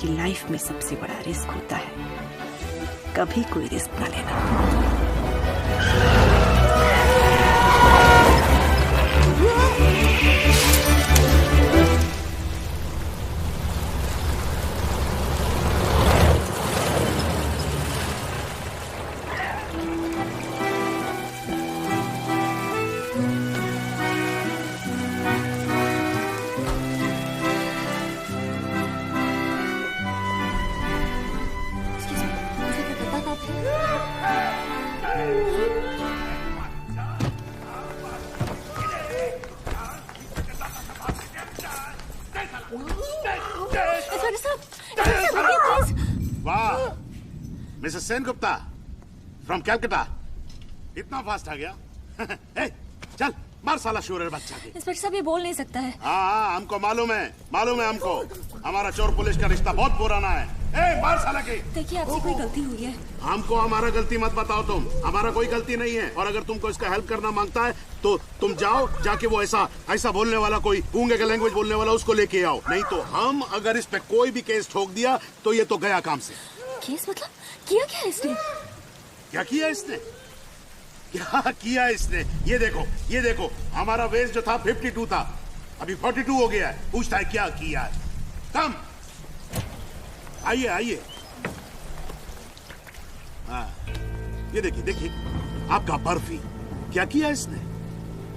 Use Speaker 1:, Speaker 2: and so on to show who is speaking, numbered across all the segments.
Speaker 1: कि लाइफ में सबसे बड़ा रिस्क होता है कभी कोई रिस्क ना लेना।
Speaker 2: मिसेस सेनगुप्ता फ्रॉम कैलकाटा, इतना फास्ट आ गया? hey, चल मार साला शूरर बच्चा के।
Speaker 1: इंस्पेक्टर साहब ये बोल नहीं सकता है।
Speaker 2: हाँ हमको मालूम है हमको। हमारा चोर पुलिस का रिश्ता बहुत पुराना है। मार साला के।
Speaker 1: देखिए आपसे कोई गलती हुई है।
Speaker 2: हमको हमारा गलती मत बताओ तुम, हमारा कोई गलती नहीं है। और अगर तुमको इसका हेल्प करना मांगता है तो तुम जाओ, जाके वो ऐसा बोलने वाला कोई गूंगे का लैंग्वेज बोलने वाला उसको लेके आओ। नहीं तो हम अगर इस पे कोई भी केस ठोक दिया तो ये तो गया काम से।
Speaker 1: केस मतलब किया क्या इसने?
Speaker 2: क्या किया इसने? क्या किया इसने? ये देखो हमारा वेस्ट जो था 52 था, अभी 42 हो गया है। पूछता है क्या किया है। कम आइए। हाँ ये देखिए आपका बर्फी। क्या किया इसने?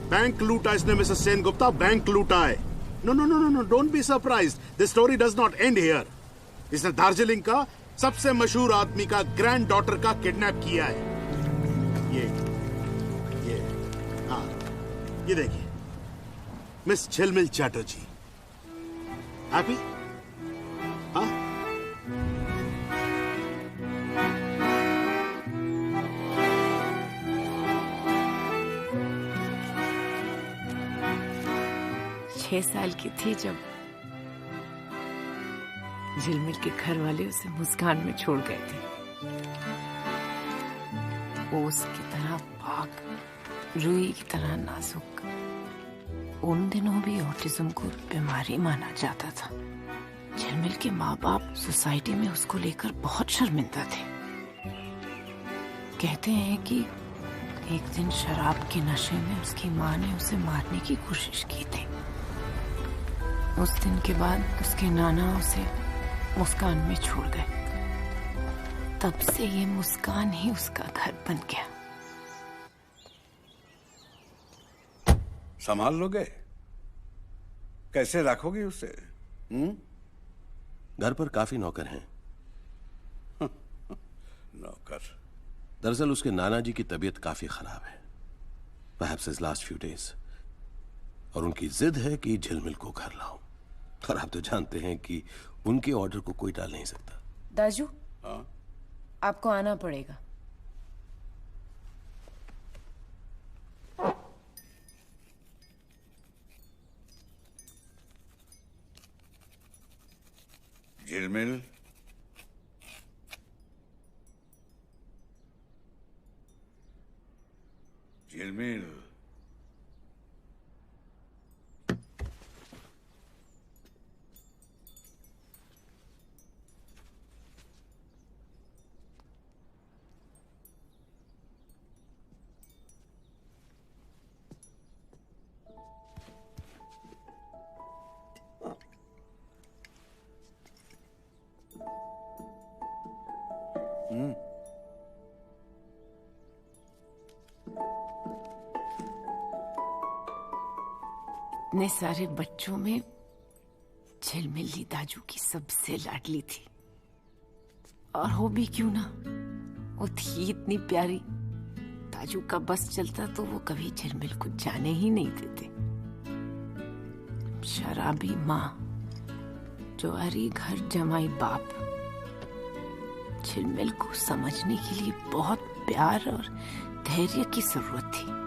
Speaker 2: बैंक लूटा इसने मिसेस सेनगुप्ता, बैंक लूटा है। No don't be surprised, this story does not end here. इसने दार्जिलिंग का सबसे मशहूर आदमी का ग्रैंड डॉटर का किडनैप किया है। ये देखिए मिस झिलमिल चैटर्जी। हैप्पी? हाँ
Speaker 1: 6 साल की थी जब झिलमिल के घर वाले उसे मुस्कान में छोड़ गए थे। ओस की तरह पाक, रुई की तरह नाजुक। उन दिनों भी ऑटिज्म को बीमारी माना जाता था। झिलमिल के माँ बाप सोसाइटी में उसको लेकर बहुत शर्मिंदा थे। कहते हैं कि एक दिन शराब के नशे में उसकी माँ ने उसे मारने की कोशिश की थी। उस दिन के बाद उसके नाना उसे मुस्कान में छोड़ गए। तब से ये मुस्कान ही उसका घर बन गया।
Speaker 3: संभाल लोगे? कैसे रखोगी उसे?
Speaker 4: घर पर काफी नौकर हैं।
Speaker 3: नौकर?
Speaker 4: दरअसल उसके नाना जी की तबीयत काफी खराब है, perhaps his last few days, और उनकी जिद है कि झिलमिल को घर लाओ। और आप तो जानते हैं कि उनके ऑर्डर को कोई टाल नहीं सकता।
Speaker 1: दाजू,
Speaker 3: हाँ?
Speaker 1: आपको आना पड़ेगा।
Speaker 3: झिलमिल, झिलमिल,
Speaker 1: इतने सारे बच्चों में झिलमिल ही दाजू की सबसे लाडली थी। और हो भी क्यों ना, वो थी इतनी प्यारी। दाजू का बस चलता तो वो कभी झिलमिल को जाने ही नहीं देते। शराबी माँ, ज्वारी घर जमाई बाप, झिलमिल को समझने के लिए बहुत प्यार और धैर्य की जरूरत थी।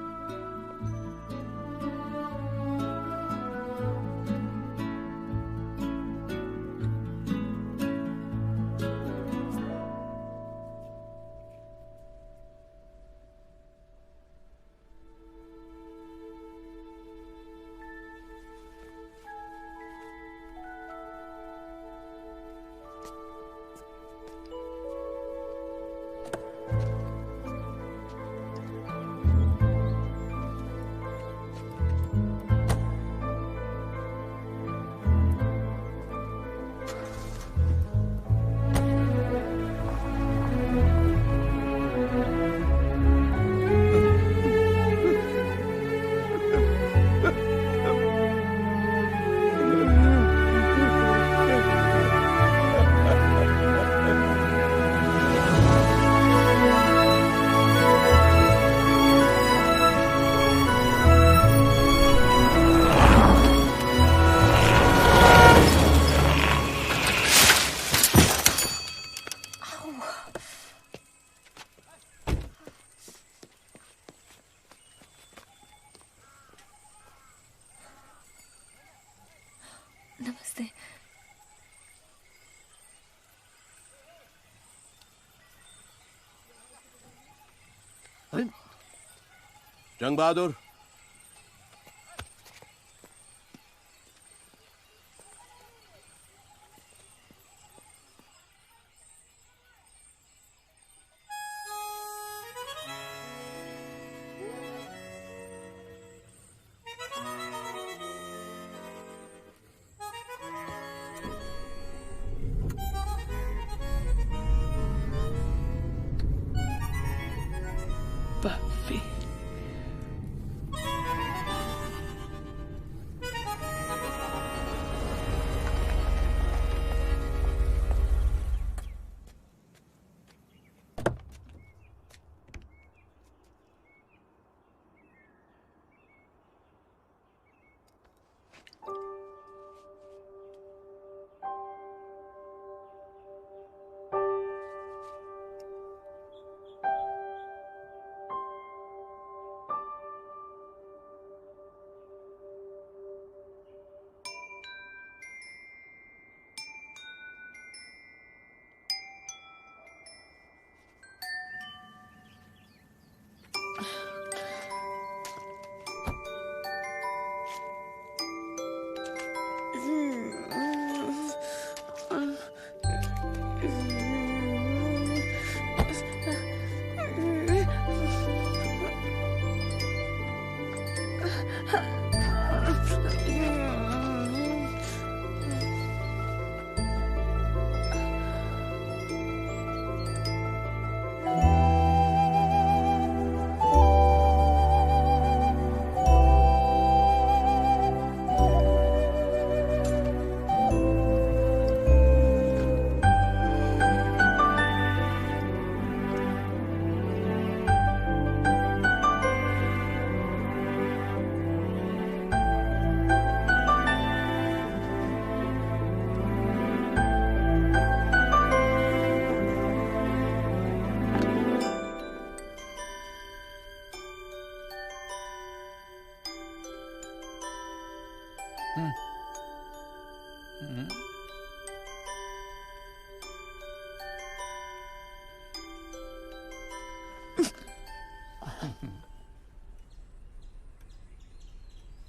Speaker 4: जंग बहादुर,
Speaker 1: बफी।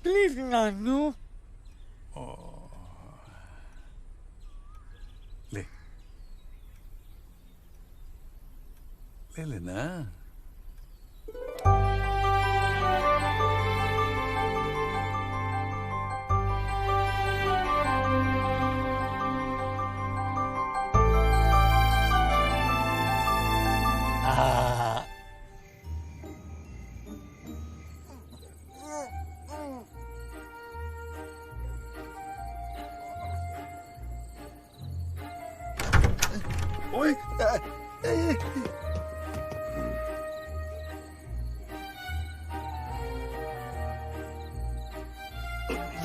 Speaker 5: Please, Nanu.
Speaker 3: ले ले लेना। ओए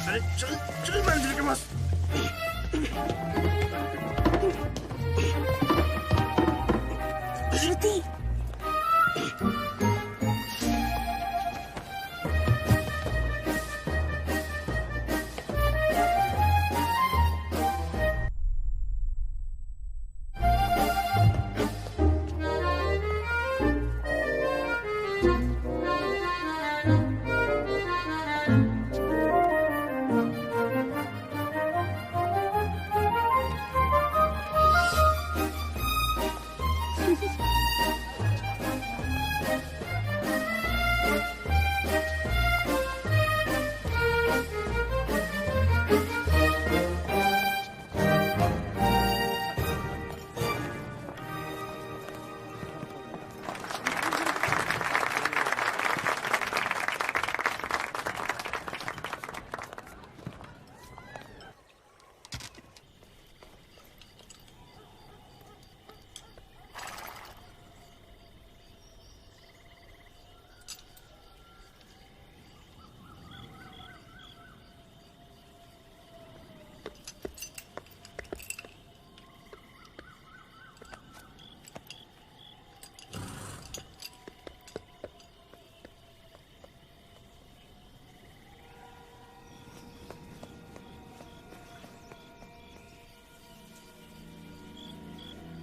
Speaker 3: अरे चल चल मैनेजर के पास।
Speaker 6: श्रुति,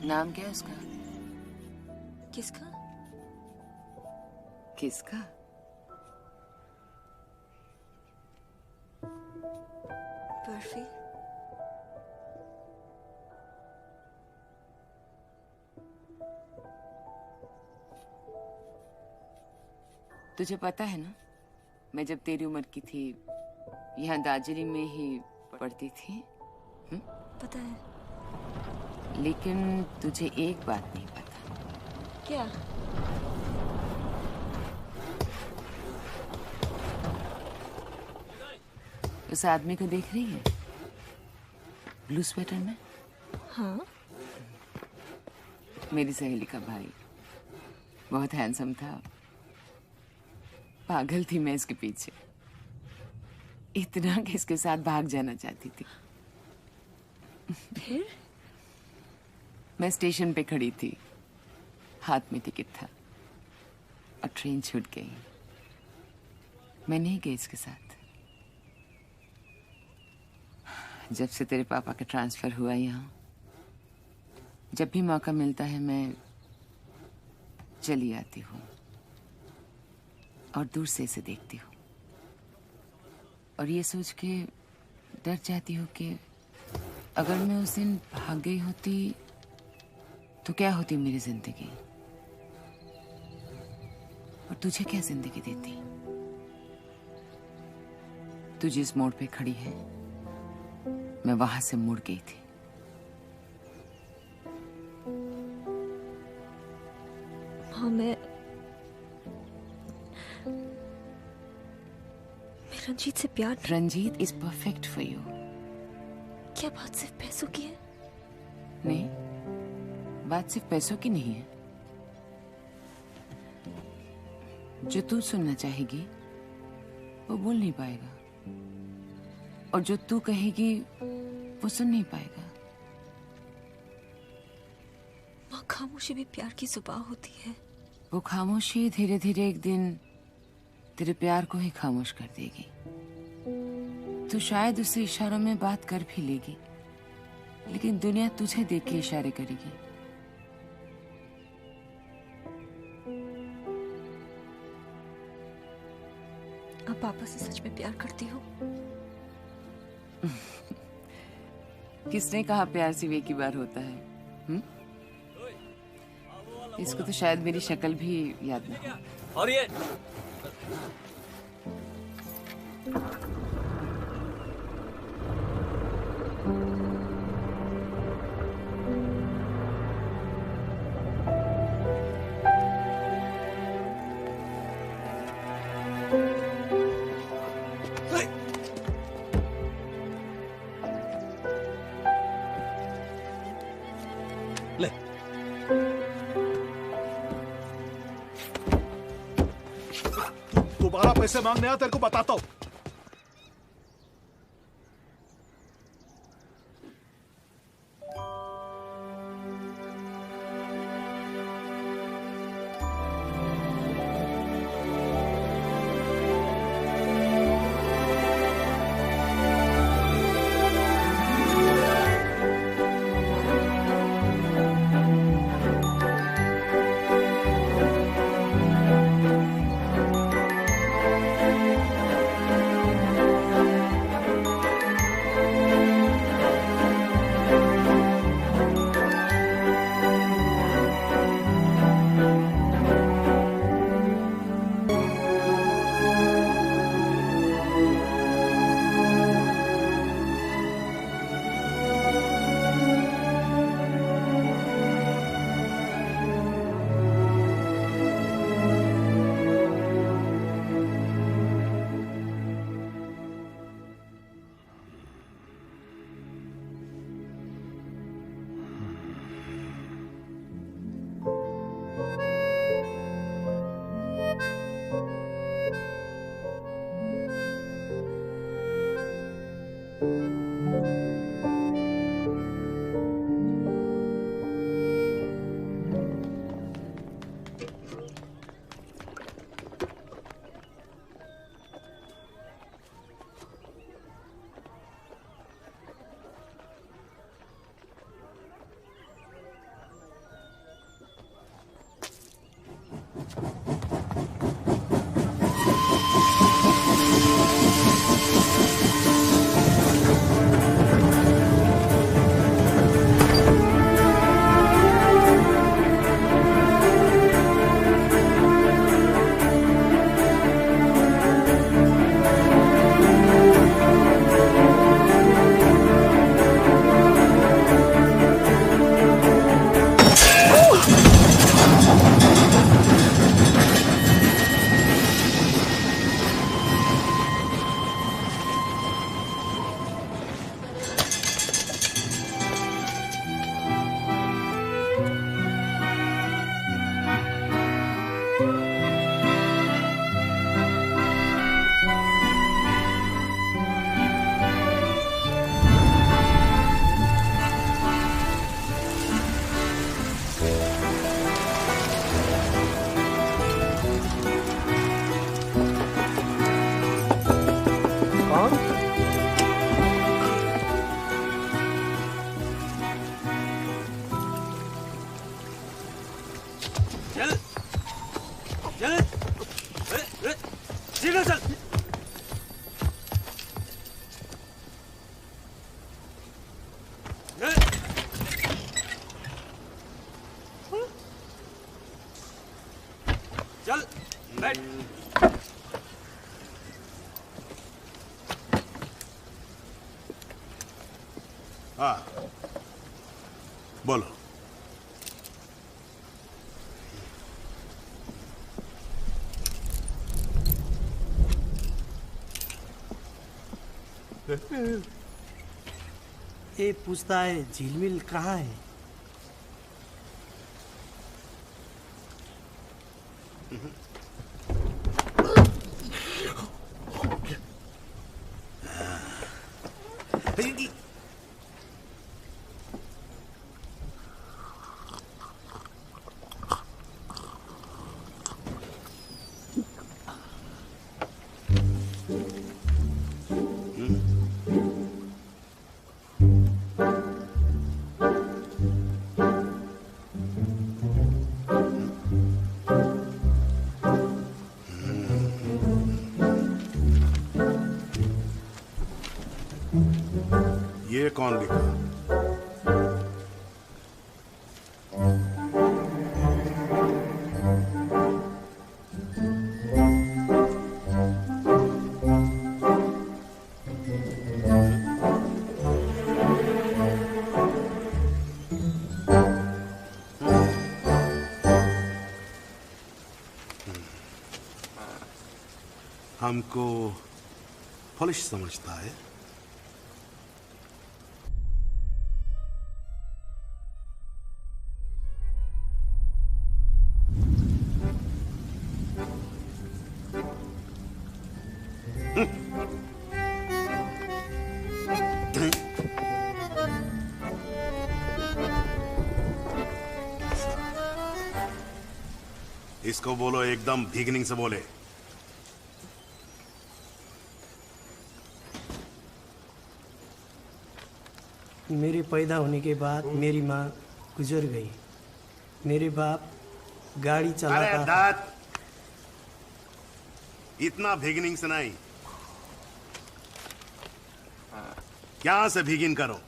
Speaker 1: नाम क्या है उसका?
Speaker 6: किसका?
Speaker 1: किसका?
Speaker 6: बर्फी।
Speaker 7: तुझे पता है ना, मैं जब तेरी उम्र की थी यहाँ दार्जिलिंग में ही पढ़ती थी।
Speaker 6: पता है।
Speaker 7: लेकिन तुझे एक बात नहीं पता।
Speaker 6: क्या?
Speaker 7: उस आदमी को देख रही है ब्लू स्वेटर में?
Speaker 6: हाँ।
Speaker 7: मेरी सहेली का भाई, बहुत हैंडसम था। पागल थी मैं इसके पीछे, इतना कि इसके साथ भाग जाना चाहती थी।
Speaker 6: फिर?
Speaker 7: मैं स्टेशन पे खड़ी थी, हाथ में टिकट था और ट्रेन छूट गई। मैं नहीं गई इसके साथ। जब से तेरे पापा का ट्रांसफर हुआ यहाँ, जब भी मौका मिलता है मैं चली आती हूँ और दूर से इसे देखती हूँ और ये सोच के डर जाती हूँ कि अगर मैं उस दिन भाग गई होती तो क्या होती मेरी जिंदगी, और तुझे क्या जिंदगी देती। तू जिस मोड़ पे खड़ी है मैं वहां से मुड़ गई थी।
Speaker 6: हाँ, मैं रंजीत से प्यार।
Speaker 7: Ranjit is perfect for you.
Speaker 6: क्या बात सिर्फ पैसों की है?
Speaker 7: नहीं, बात सिर्फ पैसों की नहीं है। जो तू सुनना चाहेगी वो बोल नहीं पाएगा, और जो तू कहेगी वो सुन नहीं पाएगा।
Speaker 6: माँ, खामोशी भी प्यार की जुबान होती है।
Speaker 7: वो खामोशी धीरे धीरे एक दिन तेरे प्यार को ही खामोश कर देगी। तू शायद उससे इशारों में बात कर भी लेगी, लेकिन दुनिया तुझे देख के इशारे करेगी।
Speaker 6: आप पापा से सच में प्यार करती हो?
Speaker 7: किसने कहा प्यार सिर्फ एक ही बार होता है? इसको तो शायद मेरी शक्ल भी याद ना हो।
Speaker 8: और ये ले
Speaker 2: दोबारा पैसे मांगने आ, तेरे को बताता हूं। हाँ, बोलो।
Speaker 8: ये पूछता है झिलमिल कहाँ है?
Speaker 2: ये कौन लिखा? हमको पुलिस समझता है। इसको बोलो एकदम बिगिनिंग से बोले।
Speaker 8: मेरे पैदा होने के बाद मेरी माँ गुजर गई। मेरे बाप गाड़ी चलाता था।
Speaker 2: इतना बिगिनिंग से नहीं, क्या से बिगिन करो।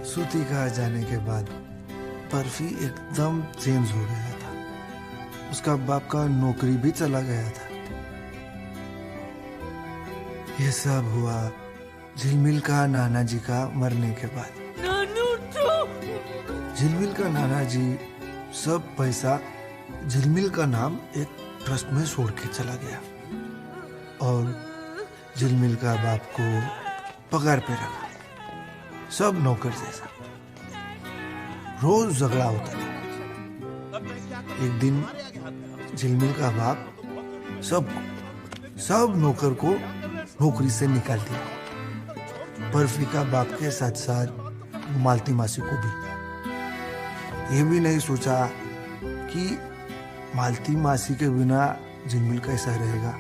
Speaker 9: सूती का जाने के बाद बर्फी एकदम चेंज हो गया था। उसका बाप का नौकरी भी चला गया था। ये सब हुआ झिलमिल का नाना जी का मरने के बाद। झिलमिल का नाना जी सब पैसा झिलमिल का नाम एक ट्रस्ट में छोड़ के चला गया और झिलमिल का बाप को पगार पे रखा, सब नौकर जैसा। रोज झगड़ा होता था। एक दिन झिलमिल का बाप सब नौकर को नौकरी से निकाल दिया। बर्फी का बाप के साथ साथ मालती मासी को भी। ये भी नहीं सोचा कि मालती मासी के बिना झिलमिल कैसा रहेगा।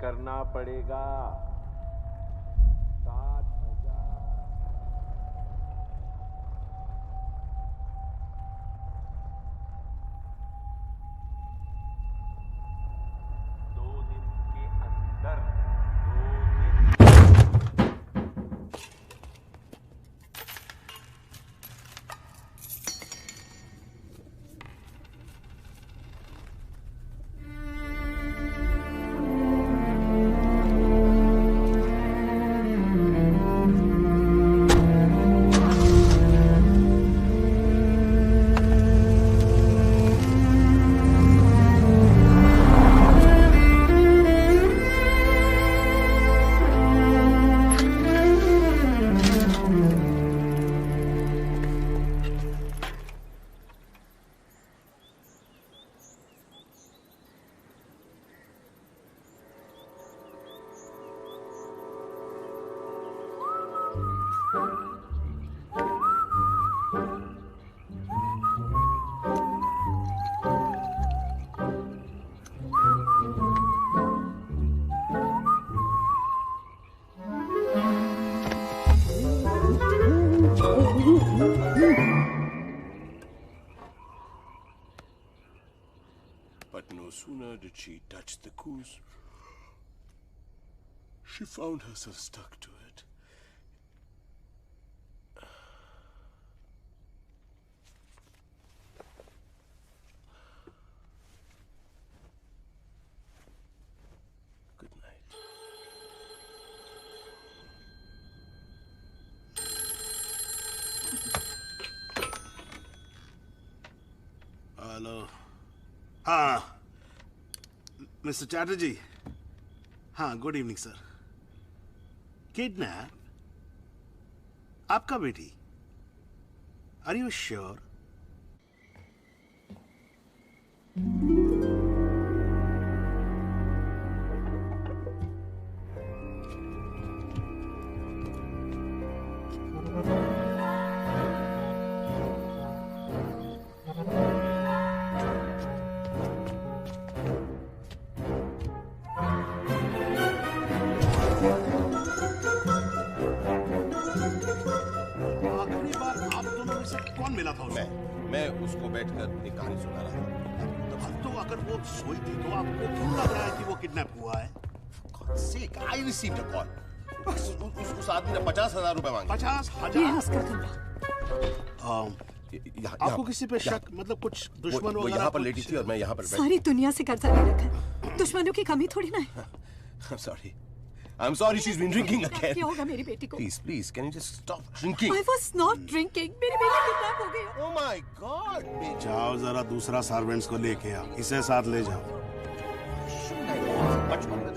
Speaker 10: करना पड़ेगा। 2 दिन के अंदर, 2 दिन।
Speaker 4: But no sooner did she touch the goose, she found herself stuck to it. Good night.
Speaker 2: Hello. हाँ मिस्टर चैटर्जी। हाँ गुड इवनिंग सर। किडनैप आपका बेटी? Are you sure?
Speaker 4: मैं उसको बैठकर अपनी कहानी सुना रहा था।
Speaker 2: अब तो अगर वो सोई थी तो आपको क्यों लग रहा है कि वो किडनैप हुआ है?
Speaker 4: God sake, I received a call. उस आदमी ने 50,000 रुपए मांगे।
Speaker 2: 50,000? आपको किसी पे शक, मतलब कुछ दुश्मन वगैरह?
Speaker 4: वो यहाँ पर लेटी थी और मैं यहाँ पर बैठा।
Speaker 11: सारी दुनिया से कर्जा ले रखा है, दुश्मनों की कमी थोड़ी ना है।
Speaker 4: I'm sorry, she's been drinking again.
Speaker 11: क्या होगा मेरी बेटी को?
Speaker 4: Please, can you just stop drinking?
Speaker 11: I was not drinking. मेरी बेटी किडनैप हो गई।
Speaker 4: Oh my God!
Speaker 2: जाओ जरा दूसरा सर्वेंट्स को लेके आओ, इसे साथ ले जाओ।
Speaker 4: बचपन में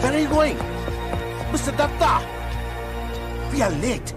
Speaker 12: Where are you going? Mr. Datta! We are late.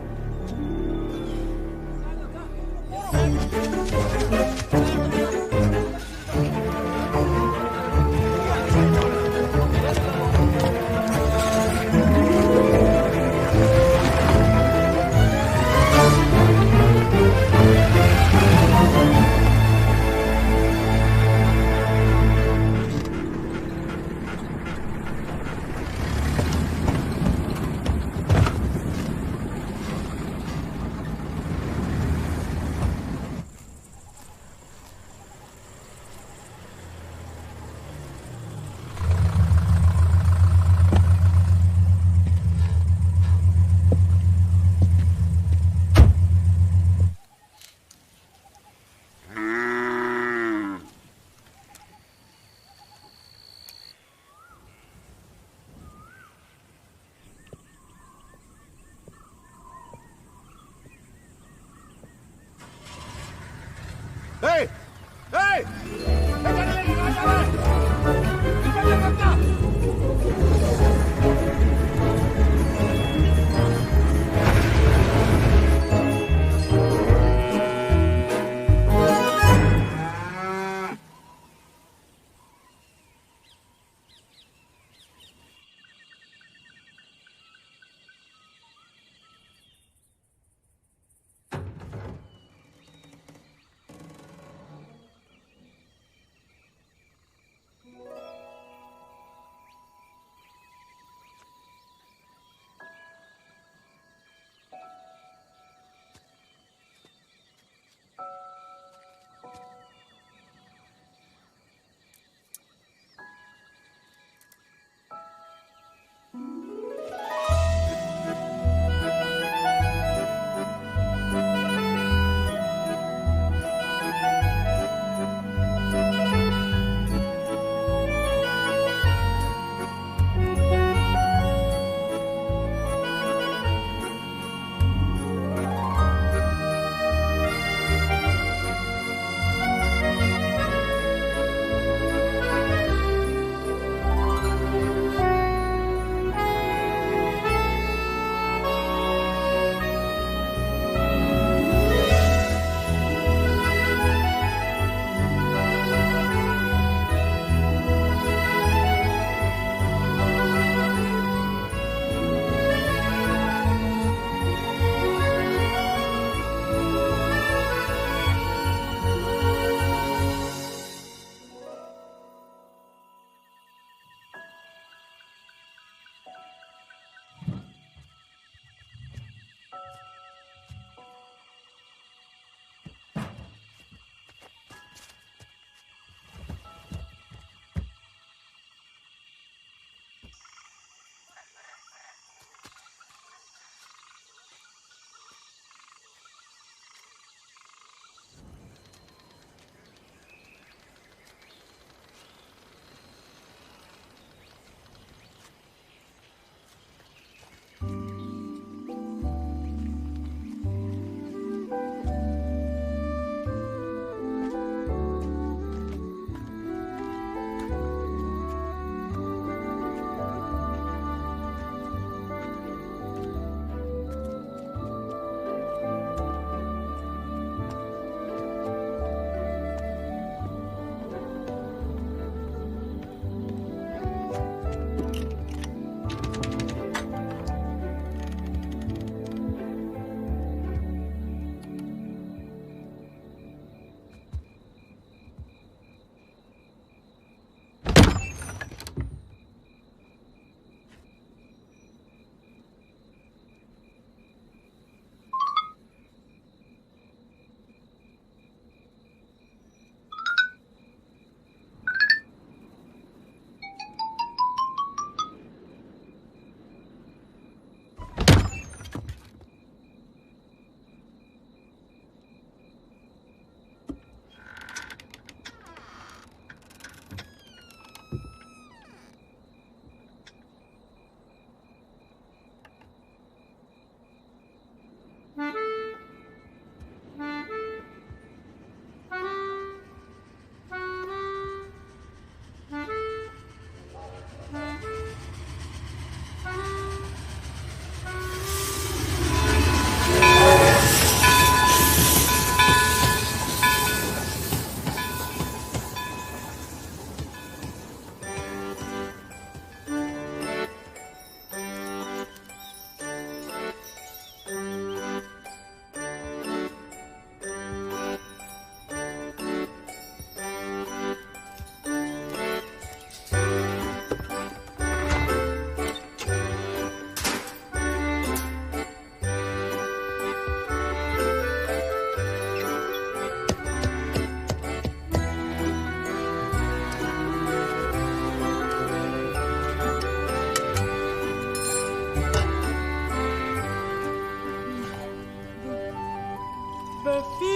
Speaker 5: Barfi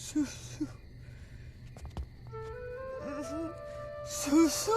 Speaker 5: सुसु सुसु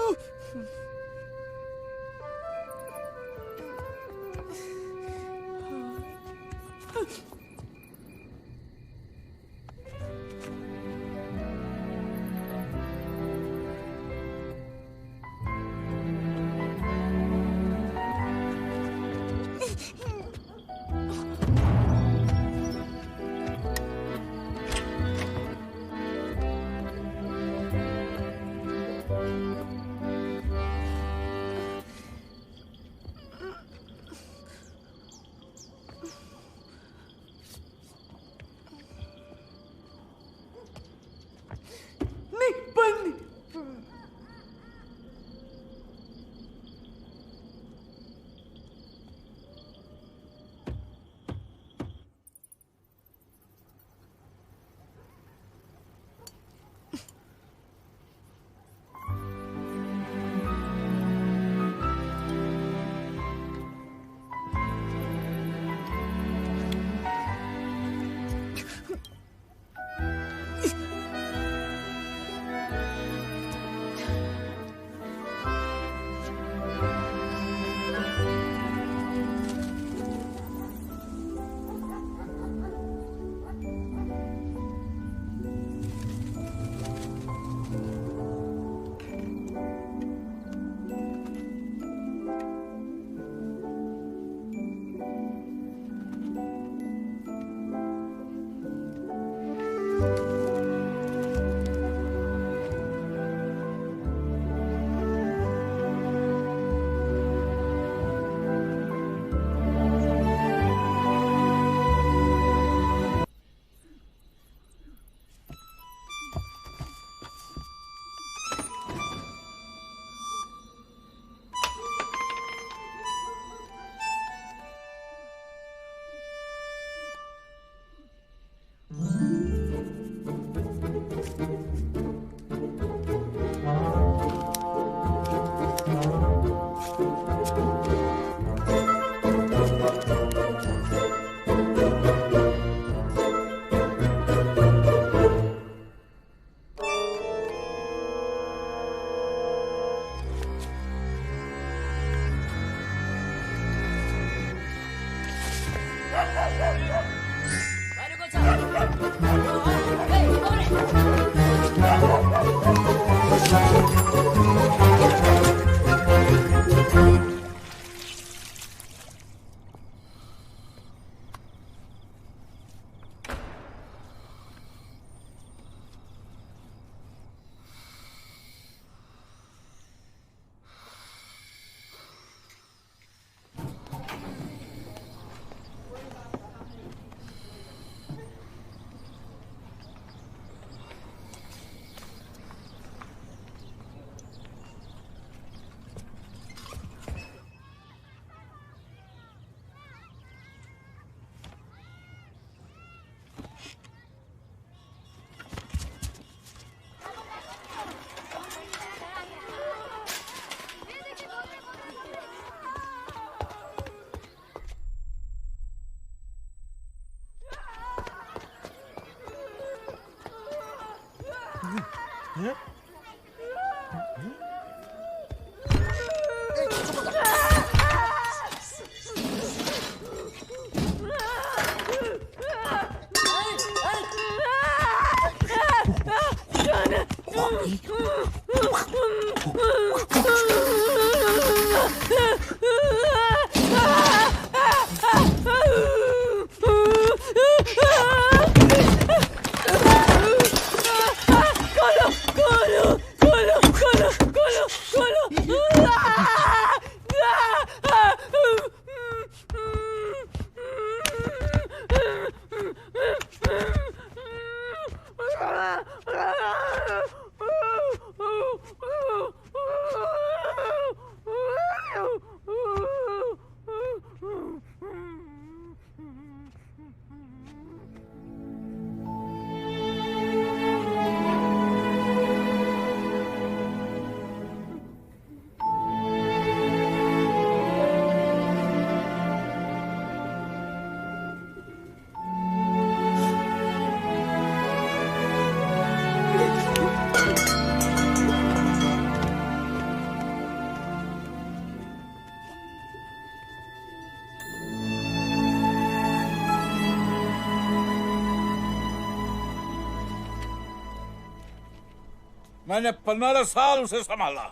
Speaker 13: मैंने 15 साल उसे संभाला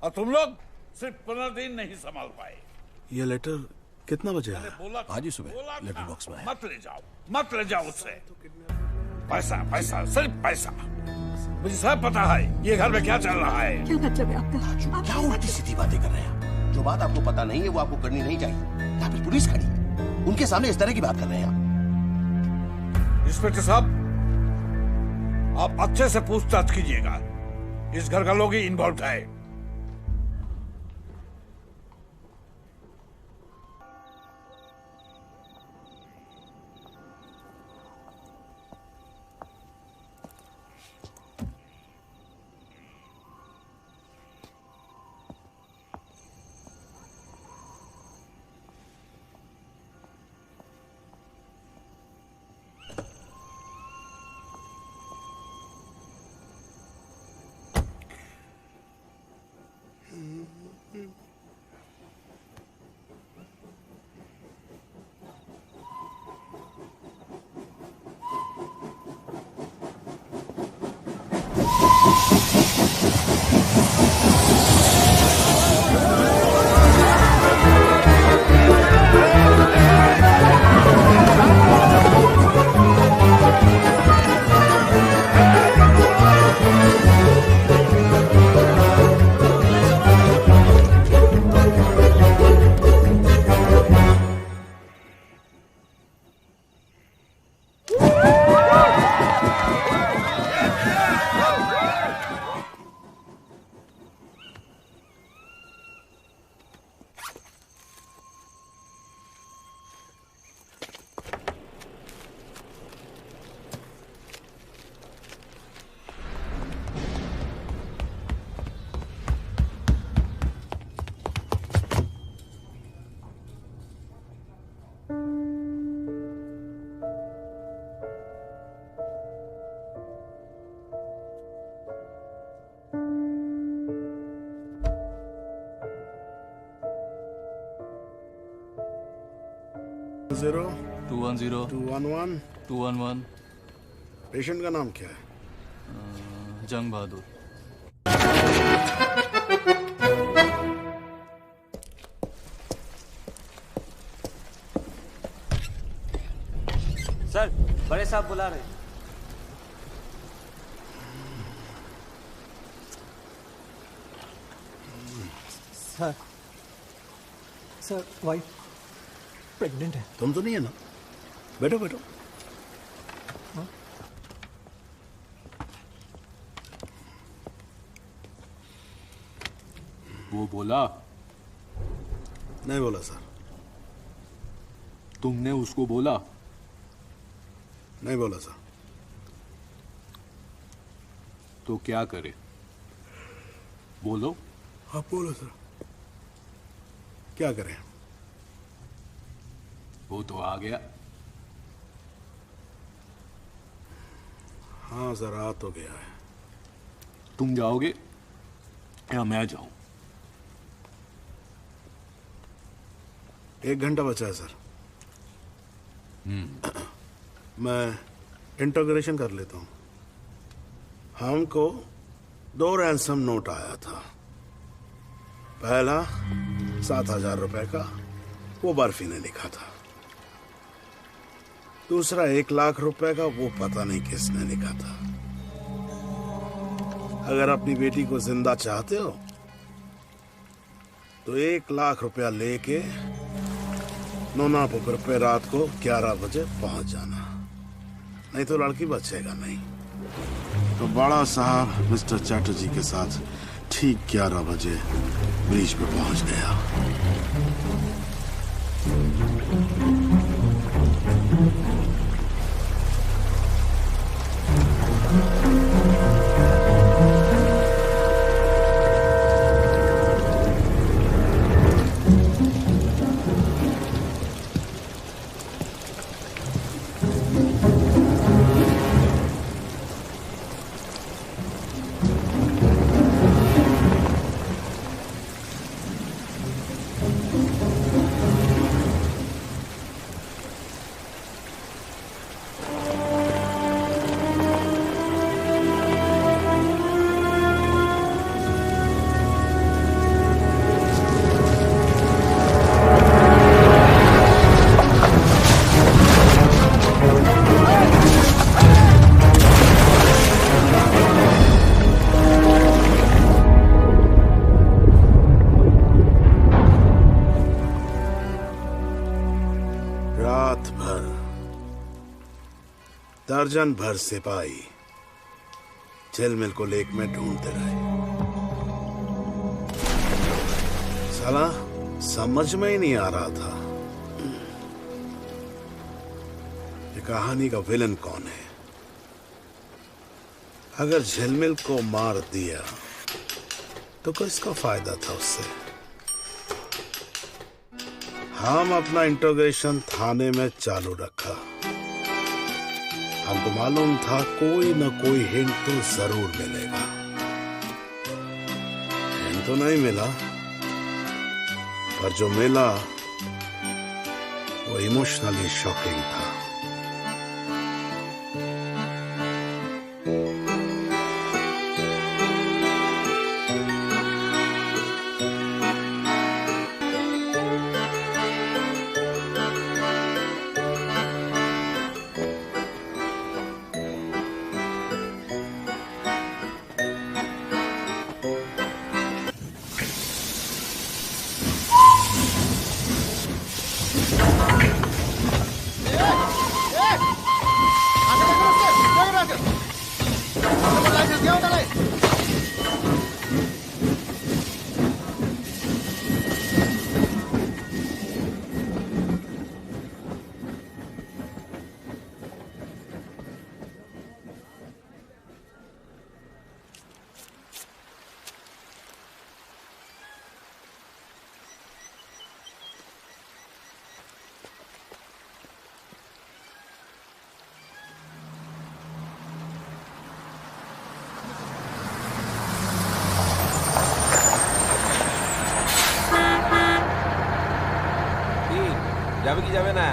Speaker 13: और तुम लोग सिर्फ 15 दिन नहीं संभाल पाए।
Speaker 2: ये लेटर कितना बजे आया?
Speaker 4: आज ही सुबह लेटर बॉक्स में है।
Speaker 13: मत ले जाओ उससे। पैसा पैसा सिर्फ पैसा। मुझे सब पता है ये घर में क्या चल रहा है।
Speaker 11: क्या मतलब है आपका?
Speaker 12: क्या उल्टी सीधी बातें कर रहे हैं? जो बात आपको पता नहीं है वो आपको करनी नहीं चाहिए। यहाँ पे पुलिस खड़ी है, उनके सामने इस तरह की बात कर रहे हैं आप।
Speaker 13: इंस्पेक्टर साहब, आप अच्छे से पूछताछ कीजिएगा। इस घर का लोग ही इन्वॉल्व है।
Speaker 2: जीरो
Speaker 14: 210
Speaker 2: 211
Speaker 14: 211।
Speaker 2: पेशेंट का नाम क्या है?
Speaker 14: जंग बहादुर।
Speaker 15: सर, बड़े साहब बुला रहे हैं।
Speaker 16: सर वाइफ प्रेग्नेंट है।
Speaker 2: तुम तो नहीं है ना? बैठो बैठो।
Speaker 14: वो बोला?
Speaker 2: नहीं बोला सर।
Speaker 14: तुमने उसको बोला?
Speaker 2: नहीं बोला सर।
Speaker 14: तो क्या करे? बोलो।
Speaker 2: आप बोलो सर। क्या करें?
Speaker 14: वो तो आ गया।
Speaker 2: हाँ सर, आ तो गया है।
Speaker 14: तुम जाओगे या मैं जाऊं?
Speaker 2: 1 घंटा बचा है सर। मैं इंटरोगेशन कर लेता हूं। हमको 2 रैंसम नोट आया था। पहला 7,000 रुपए का, वो बर्फी ने लिखा था। दूसरा 1 लाख रुपए का, वो पता नहीं किसने लिखा था। अगर अपनी बेटी को जिंदा चाहते हो तो 1 लाख रुपया लेके नोनापुकुर पे रात को 11 बजे पहुंच जाना, नहीं तो लड़की बचेगा नहीं। तो बड़ा साहब मिस्टर चैटर्जी के साथ ठीक 11 बजे ब्रिज पे पहुंच गया। दर्जन भर सिपाही झिलमिल को लेक में ढूंढते रहे। साला समझ में ही नहीं आ रहा था ये कहानी का विलन कौन है। अगर झिलमिल को मार दिया तो किसका फायदा था उससे। हम अपना इंट्रोगेशन थाने में चालू रखा। हमको मालूम था कोई न कोई हिंट तो जरूर मिलेगा। हिंट तो नहीं मिला, पर जो मिला वो इमोशनली शॉकिंग था।
Speaker 17: যাবে কি যাবে না?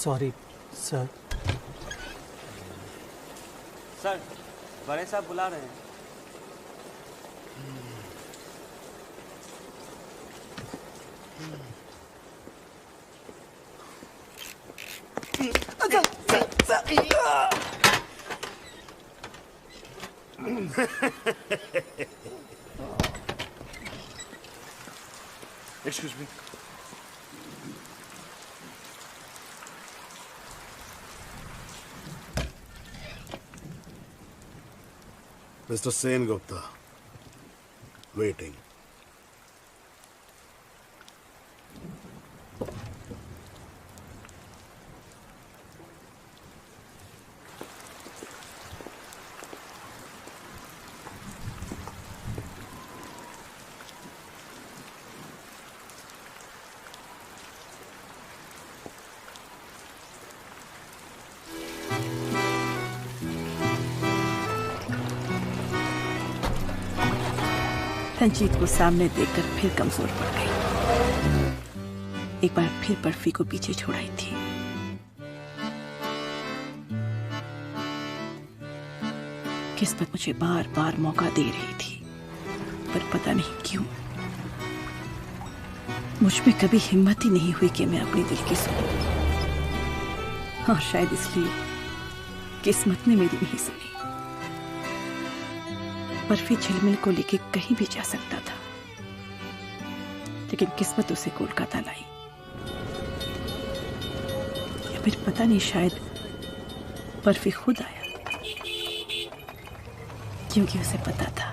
Speaker 16: Sorry sir.
Speaker 15: सर बड़े साहब बुला रहे हैं।
Speaker 2: Excuse me. Mr. Sen Gupta, waiting.
Speaker 11: Ranjit को सामने देखकर फिर कमजोर पड़ गई। एक बार फिर बर्फी को पीछे छोड़ाई थी। किस्मत मुझे बार बार मौका दे रही थी, पर पता नहीं क्यों मुझ में कभी हिम्मत ही नहीं हुई कि मैं अपने दिल की सुनूं। और शायद इसलिए किस्मत ने मेरी नहीं सुनी। बर्फी झिलमिल को लेके कहीं भी जा सकता था, लेकिन किस्मत उसे कोलकाता लाई। या फिर पता नहीं, शायद बर्फी खुद आया, क्योंकि उसे पता था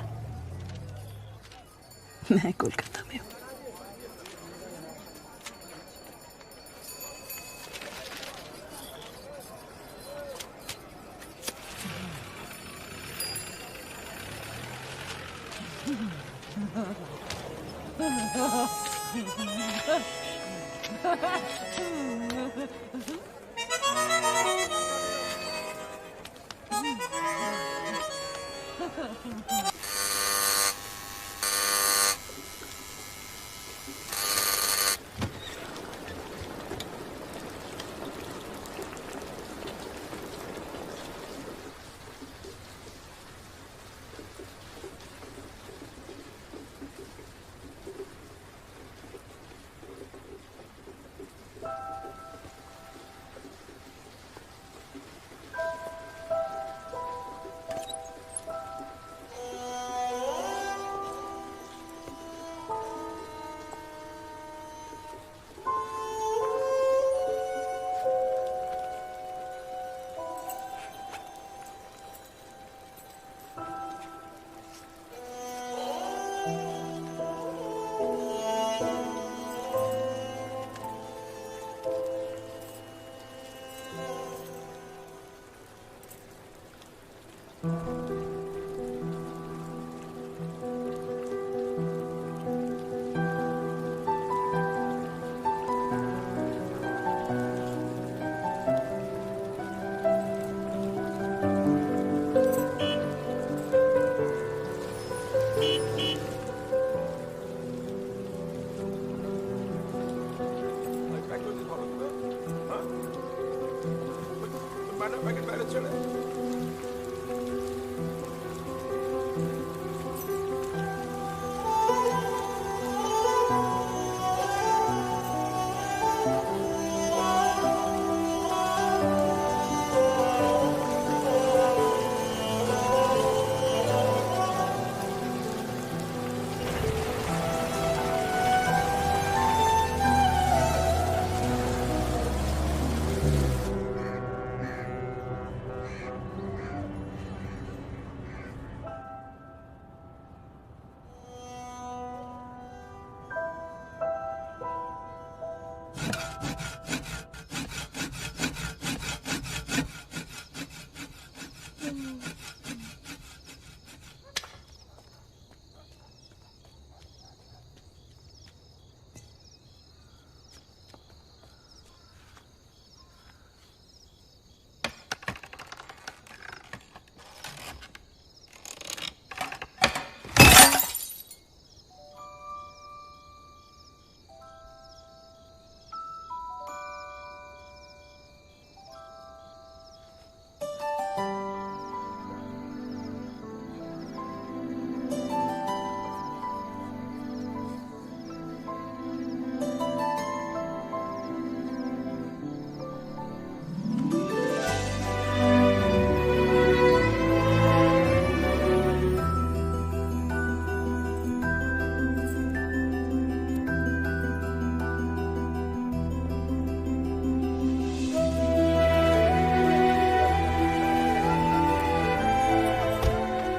Speaker 11: मैं कोलकाता में हूं।
Speaker 13: चढ़े।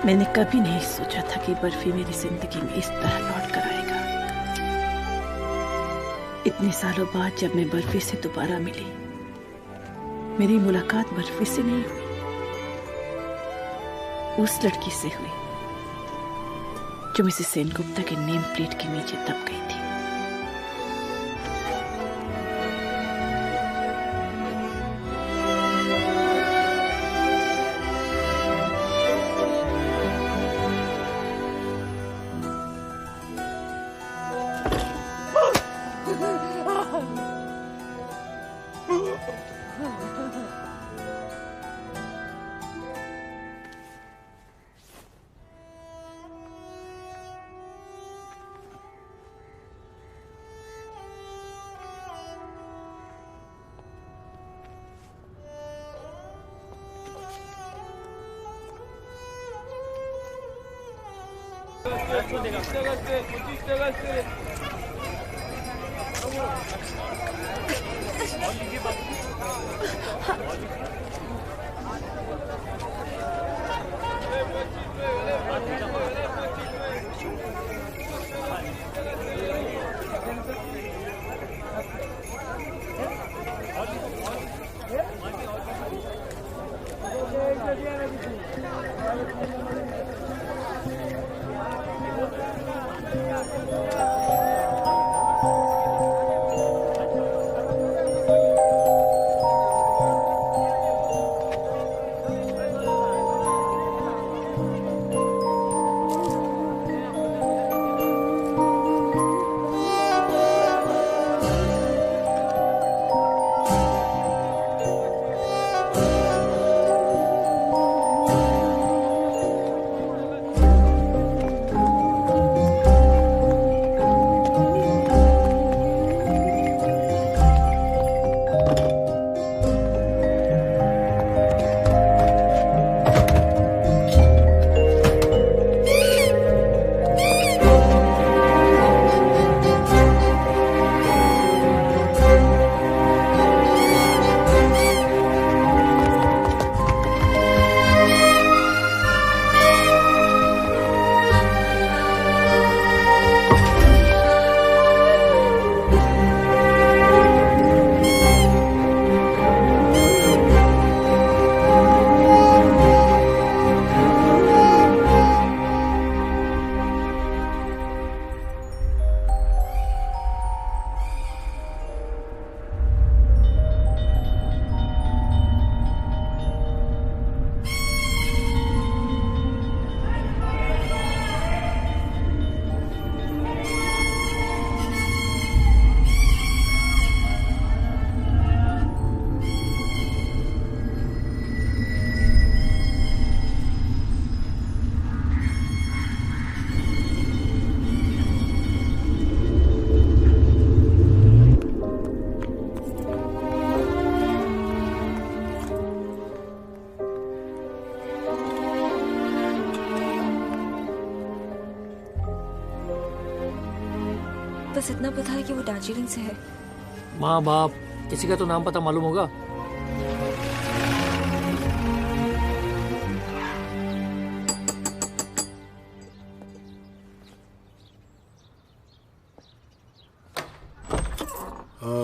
Speaker 11: मैंने कभी नहीं सोचा था कि बर्फी मेरी जिंदगी में इस तरह लौट कर आएगा। इतने सालों बाद जब मैं बर्फी से दोबारा मिली, मेरी मुलाकात बर्फी से नहीं हुई, उस लड़की से हुई जो मिसेस सेनगुप्ता के नेम प्लेट के नीचे दब गई थी।
Speaker 6: बस इतना पता है कि वो दार्जिलिंग से है।
Speaker 16: माँ बाप किसी का तो नाम पता मालूम होगा।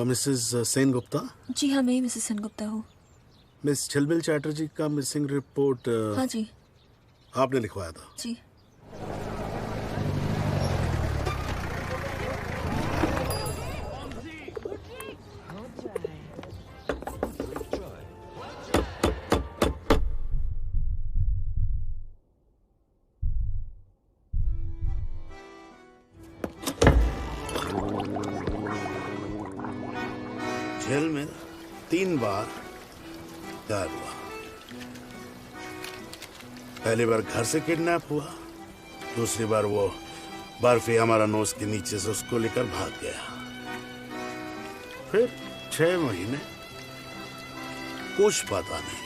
Speaker 2: मिसेस सेन गुप्ता?
Speaker 6: जी हाँ, मैं ही मिसेस सेन गुप्ता हूँ।
Speaker 2: मिस झिलमिल चैटर्जी का मिसिंग रिपोर्ट
Speaker 6: हाँ जी।
Speaker 2: आपने लिखवाया था?
Speaker 6: जी।
Speaker 2: जेल में 3 बार गायब हुआ। पहली बार घर से किडनैप हुआ, दूसरी बार वो बर्फी हमारा नोज के नीचे से उसको लेकर भाग गया। फिर 6 महीने कुछ पता नहीं।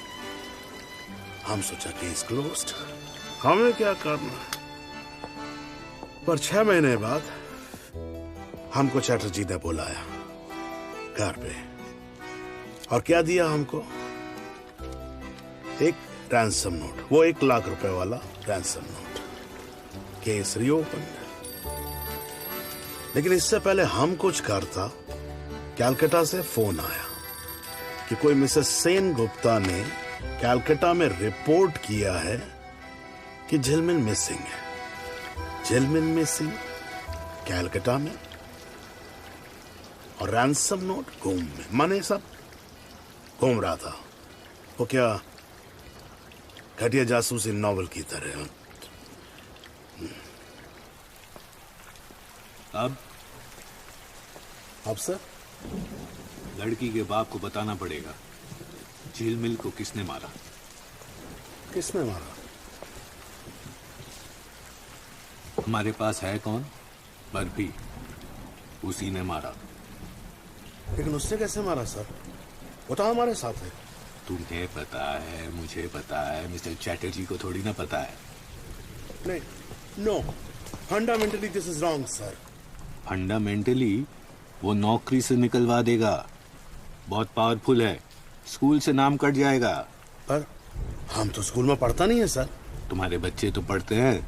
Speaker 2: हम सोचा केस क्लोज्ड, हमें क्या करना। पर 6 महीने बाद हमको चैटर्जी ने बुलाया घर पे, और क्या दिया हमको? एक रैंसम नोट, वो 1 लाख रुपए वाला रैंसम नोट। Case reopen. लेकिन इससे पहले हम कुछ करता, कैलकाटा से फोन आया कि कोई मिसेस सेन गुप्ता ने कैलकाटा में रिपोर्ट किया है कि झिलमिल मिसिंग है। झिलमिल मिसिंग कैलकाटा में, और रैंसम नोट घूम में। मने सब घूम रहा था। वो क्या घटिया जासूसी नॉवल की तरह।
Speaker 14: अब सर लड़की के बाप को बताना पड़ेगा झिलमिल को किसने मारा।
Speaker 2: किसने मारा?
Speaker 14: हमारे पास है कौन? बर्फी, उसी ने मारा।
Speaker 2: लेकिन उसने कैसे मारा सर? वो तो हमारे साथ है।
Speaker 14: तुम्हें पता है, मुझे पता है, मिस्टर चैटर्जी को थोड़ी ना पता है।
Speaker 2: नहीं, no, fundamentally this is wrong sir.
Speaker 14: Fundamentally वो नौकरी से निकलवा देगा। बहुत पावरफुल है, स्कूल से नाम कट जाएगा।
Speaker 2: पर हम तो स्कूल में पढ़ता नहीं है सर।
Speaker 14: तुम्हारे बच्चे तो पढ़ते हैं।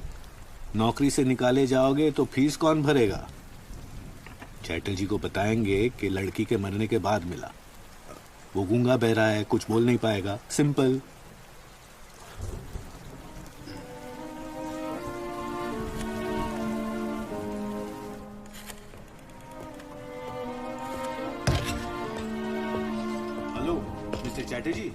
Speaker 14: नौकरी से निकाले जाओगे तो फीस कौन भरेगा? चैटर्जी को बताएंगे कि लड़की के मरने के बाद मिला। वो गूंगा बहरा है, कुछ बोल नहीं पाएगा। सिंपल। Hello mister Chatterjee.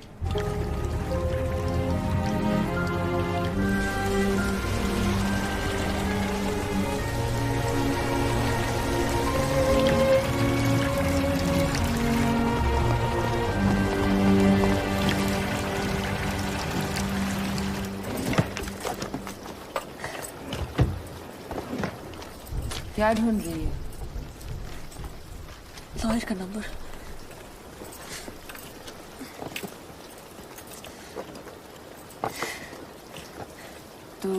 Speaker 7: क्या ढूंढ रही है?
Speaker 6: लॉयर का नंबर।
Speaker 7: तो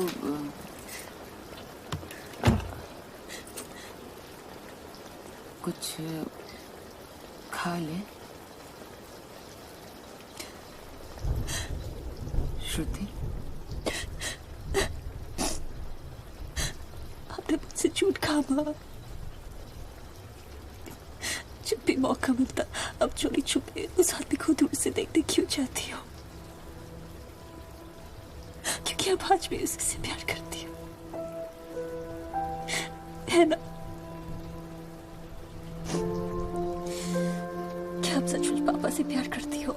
Speaker 7: कुछ खा ले। श्रुति,
Speaker 6: आपने मुझसे झूठ कहा माँ। जब भी मौका मिलता अब चोरी छुपे उस आदमी को दूर से देखने क्यों चाहती हो? क्योंकि अब आज भी उससे प्यार करती हूँ, है ना? क्या आप सचमुच पापा से प्यार करती हो?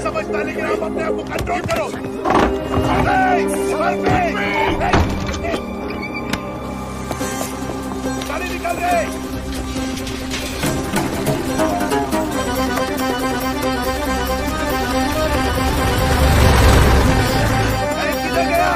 Speaker 13: समझता, लेकिन आप अपने आप को कंट्रोल करो। गाड़ी निकल रही। किधर गया?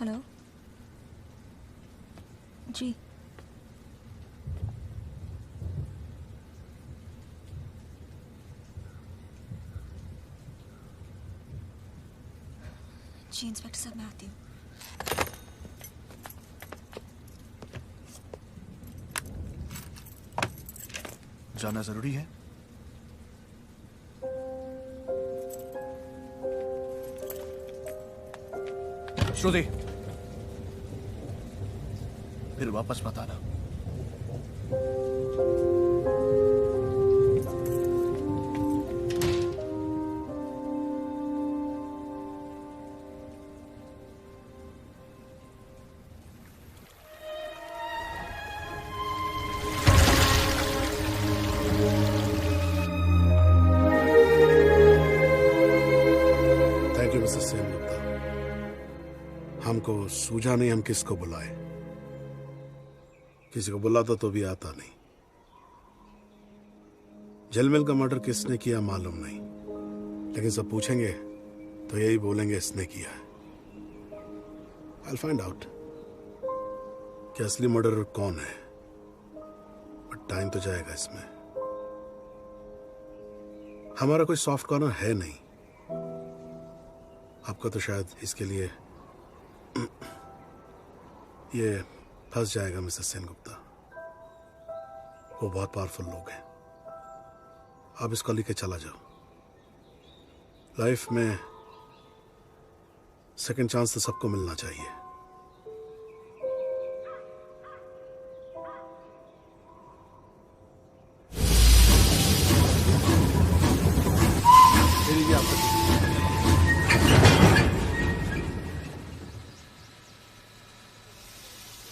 Speaker 6: हेलो जी, जी इंस्पेक्टर साहब मैं आती हूँ।
Speaker 18: जाना जरूरी है? श्रुति, फिर वापस मत आना।
Speaker 2: Thank you mister Sen Gupta. हमको सूझा नहीं हम किसको बुलाए। किसी को बुलाता तो भी आता नहीं। झिलमिल का मर्डर किसने किया मालूम नहीं, लेकिन सब पूछेंगे तो यही बोलेंगे इसने किया है। I'll find out कि असली मर्डरर कौन है, बट टाइम तो जाएगा इसमें। हमारा कोई सॉफ्ट कॉर्नर है नहीं। आपका तो शायद इसके लिए ये फंस जाएगा मिस्टर सेन गुप्ता। वो बहुत पावरफुल लोग हैं। आप इसको लेके चला जाओ। लाइफ में सेकंड चांस तो सबको मिलना चाहिए।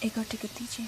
Speaker 6: एक और टिकट दीजिए।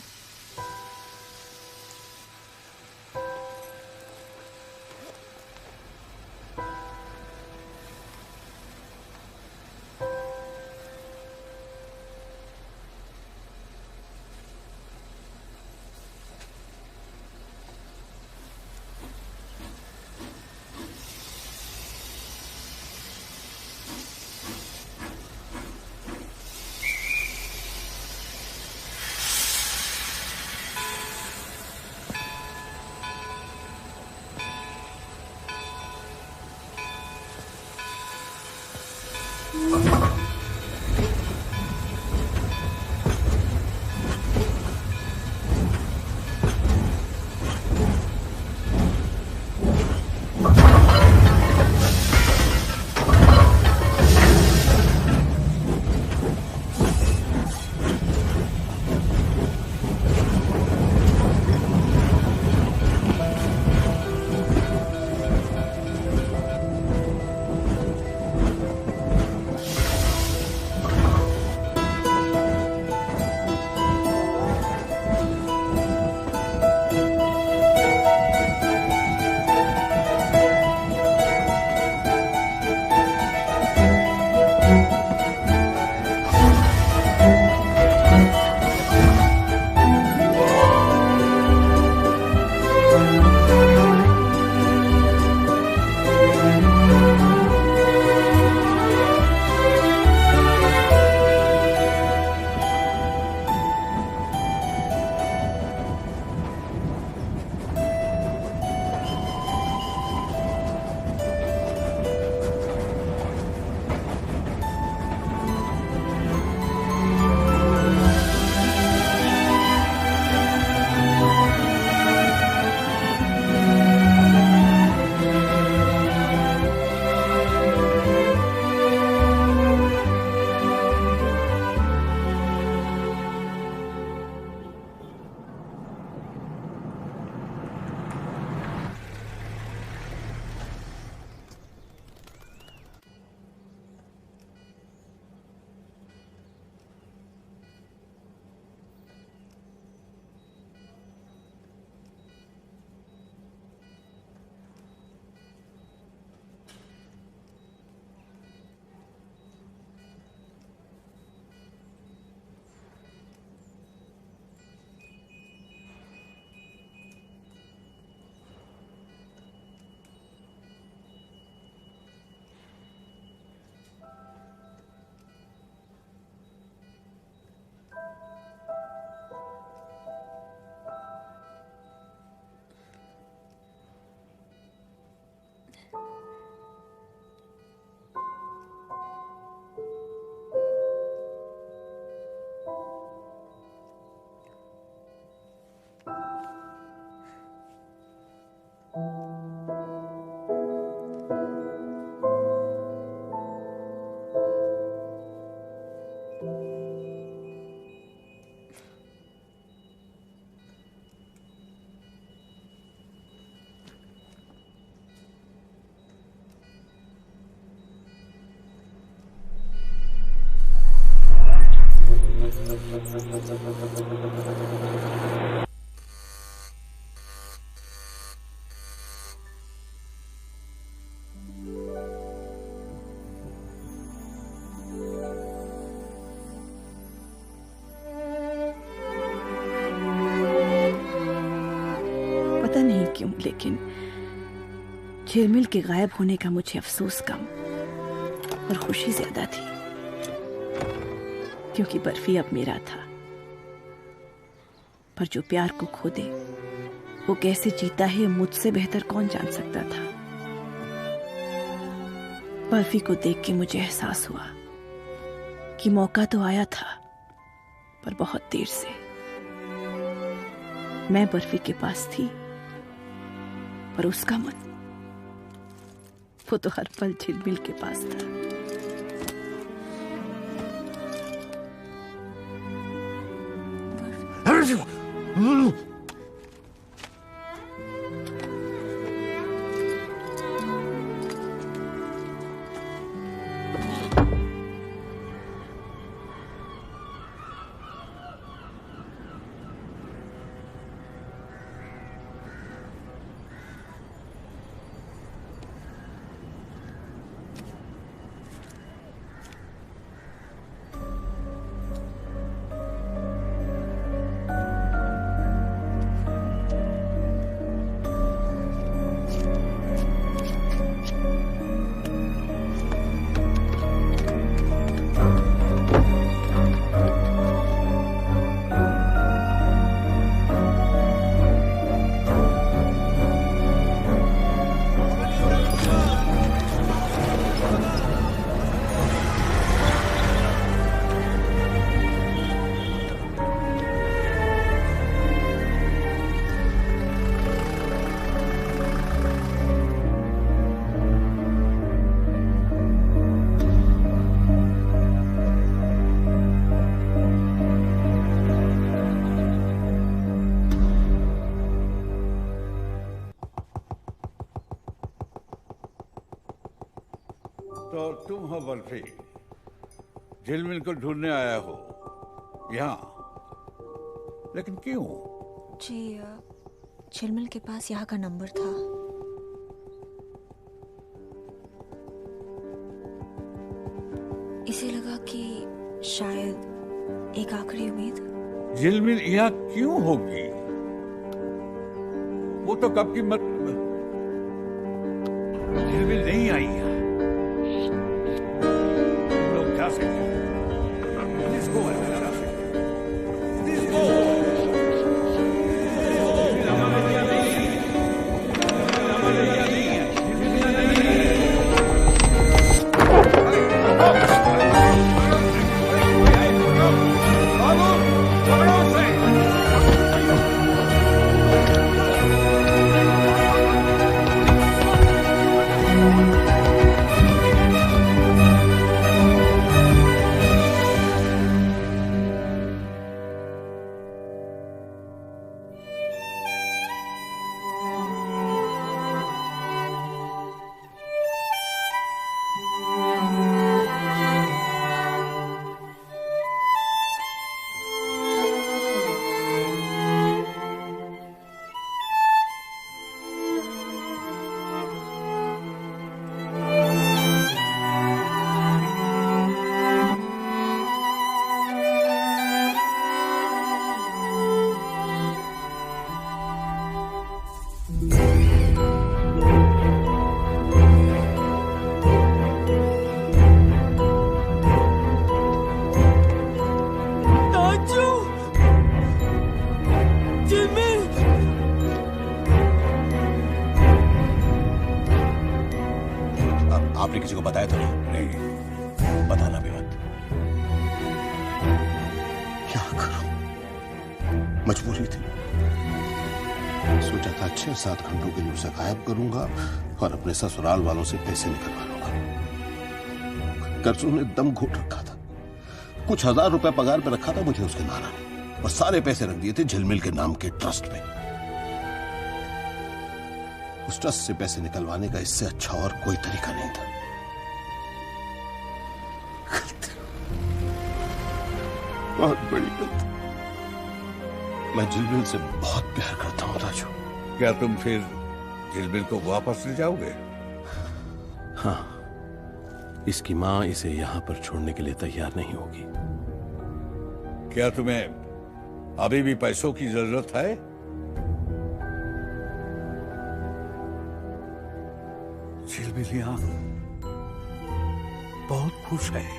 Speaker 11: पता नहीं क्यों, लेकिन झिलमिल के गायब होने का मुझे अफसोस कम और खुशी ज्यादा थी, क्योंकि बर्फी अब मेरा था। पर जो प्यार को खो दे वो कैसे जीता है मुझसे बेहतर कौन जान सकता था। बर्फी को देख के मुझे एहसास हुआ कि मौका तो आया था, पर बहुत देर से। मैं बर्फी के पास थी, पर उसका मन वो तो हर पल झिलमिल के पास था।
Speaker 13: तो तुम हो बर्फी, झिलमिल को ढूंढने आया हो यहाँ, लेकिन क्यों?
Speaker 6: जी, झिलमिल के पास यहाँ का नंबर था। इसे लगा कि शायद एक आखिरी उम्मीद।
Speaker 13: झिलमिल यहाँ क्यों होगी? वो तो कब की झिलमिल नहीं आई है। लोग जा सकते हैं। इसको जा सकते हैं। इसको
Speaker 12: आपने किसी को बताया तो नहीं? नहीं, बताना भी मत। क्या करूं, मजबूरी थी।
Speaker 4: सोचा था 6-7 घंटों के लिए उसे गायब करूंगा और अपने ससुराल वालों से पैसे निकलवा लूंगा। कर्जों ने दम घोट रखा था। कुछ हजार रुपए पगार पे रखा था मुझे उसके नाना ने और सारे पैसे रख दिए थे झिलमिल के नाम के ट्रस्ट में। उस ट्रस्ट से पैसे निकलवाने का इससे अच्छा और कोई तरीका नहीं था। बहुत बड़ी गलती। मैं झिलमिल से बहुत प्यार करता हूं राजू।
Speaker 13: क्या तुम फिर झिलमिल को वापस ले जाओगे?
Speaker 4: हाँ, इसकी मां इसे यहां पर छोड़ने के लिए तैयार नहीं होगी।
Speaker 13: क्या तुम्हें अभी भी पैसों की जरूरत है?
Speaker 3: झिलमिल यहां बहुत खुश है।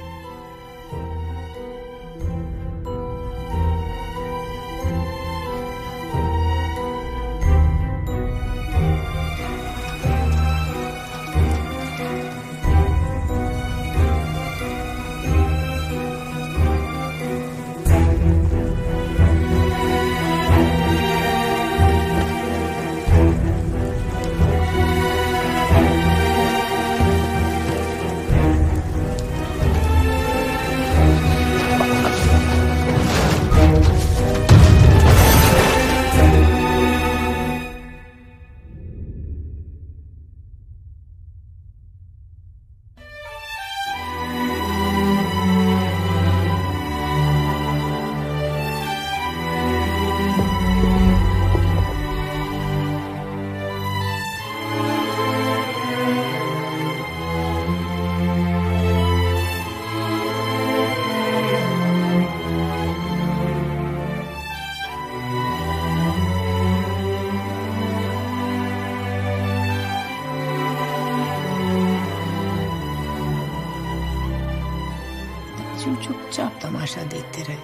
Speaker 1: चुपचाप तमाशा देखते रहे।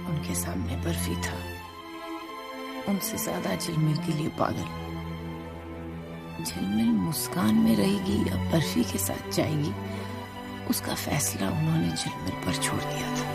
Speaker 1: उनके सामने बर्फी था, उनसे ज्यादा झिलमिल के लिए पागल। झिलमिल मुस्कान में रहेगी या बर्फी के साथ जाएगी, उसका फैसला उन्होंने झिलमिल पर छोड़ दिया था।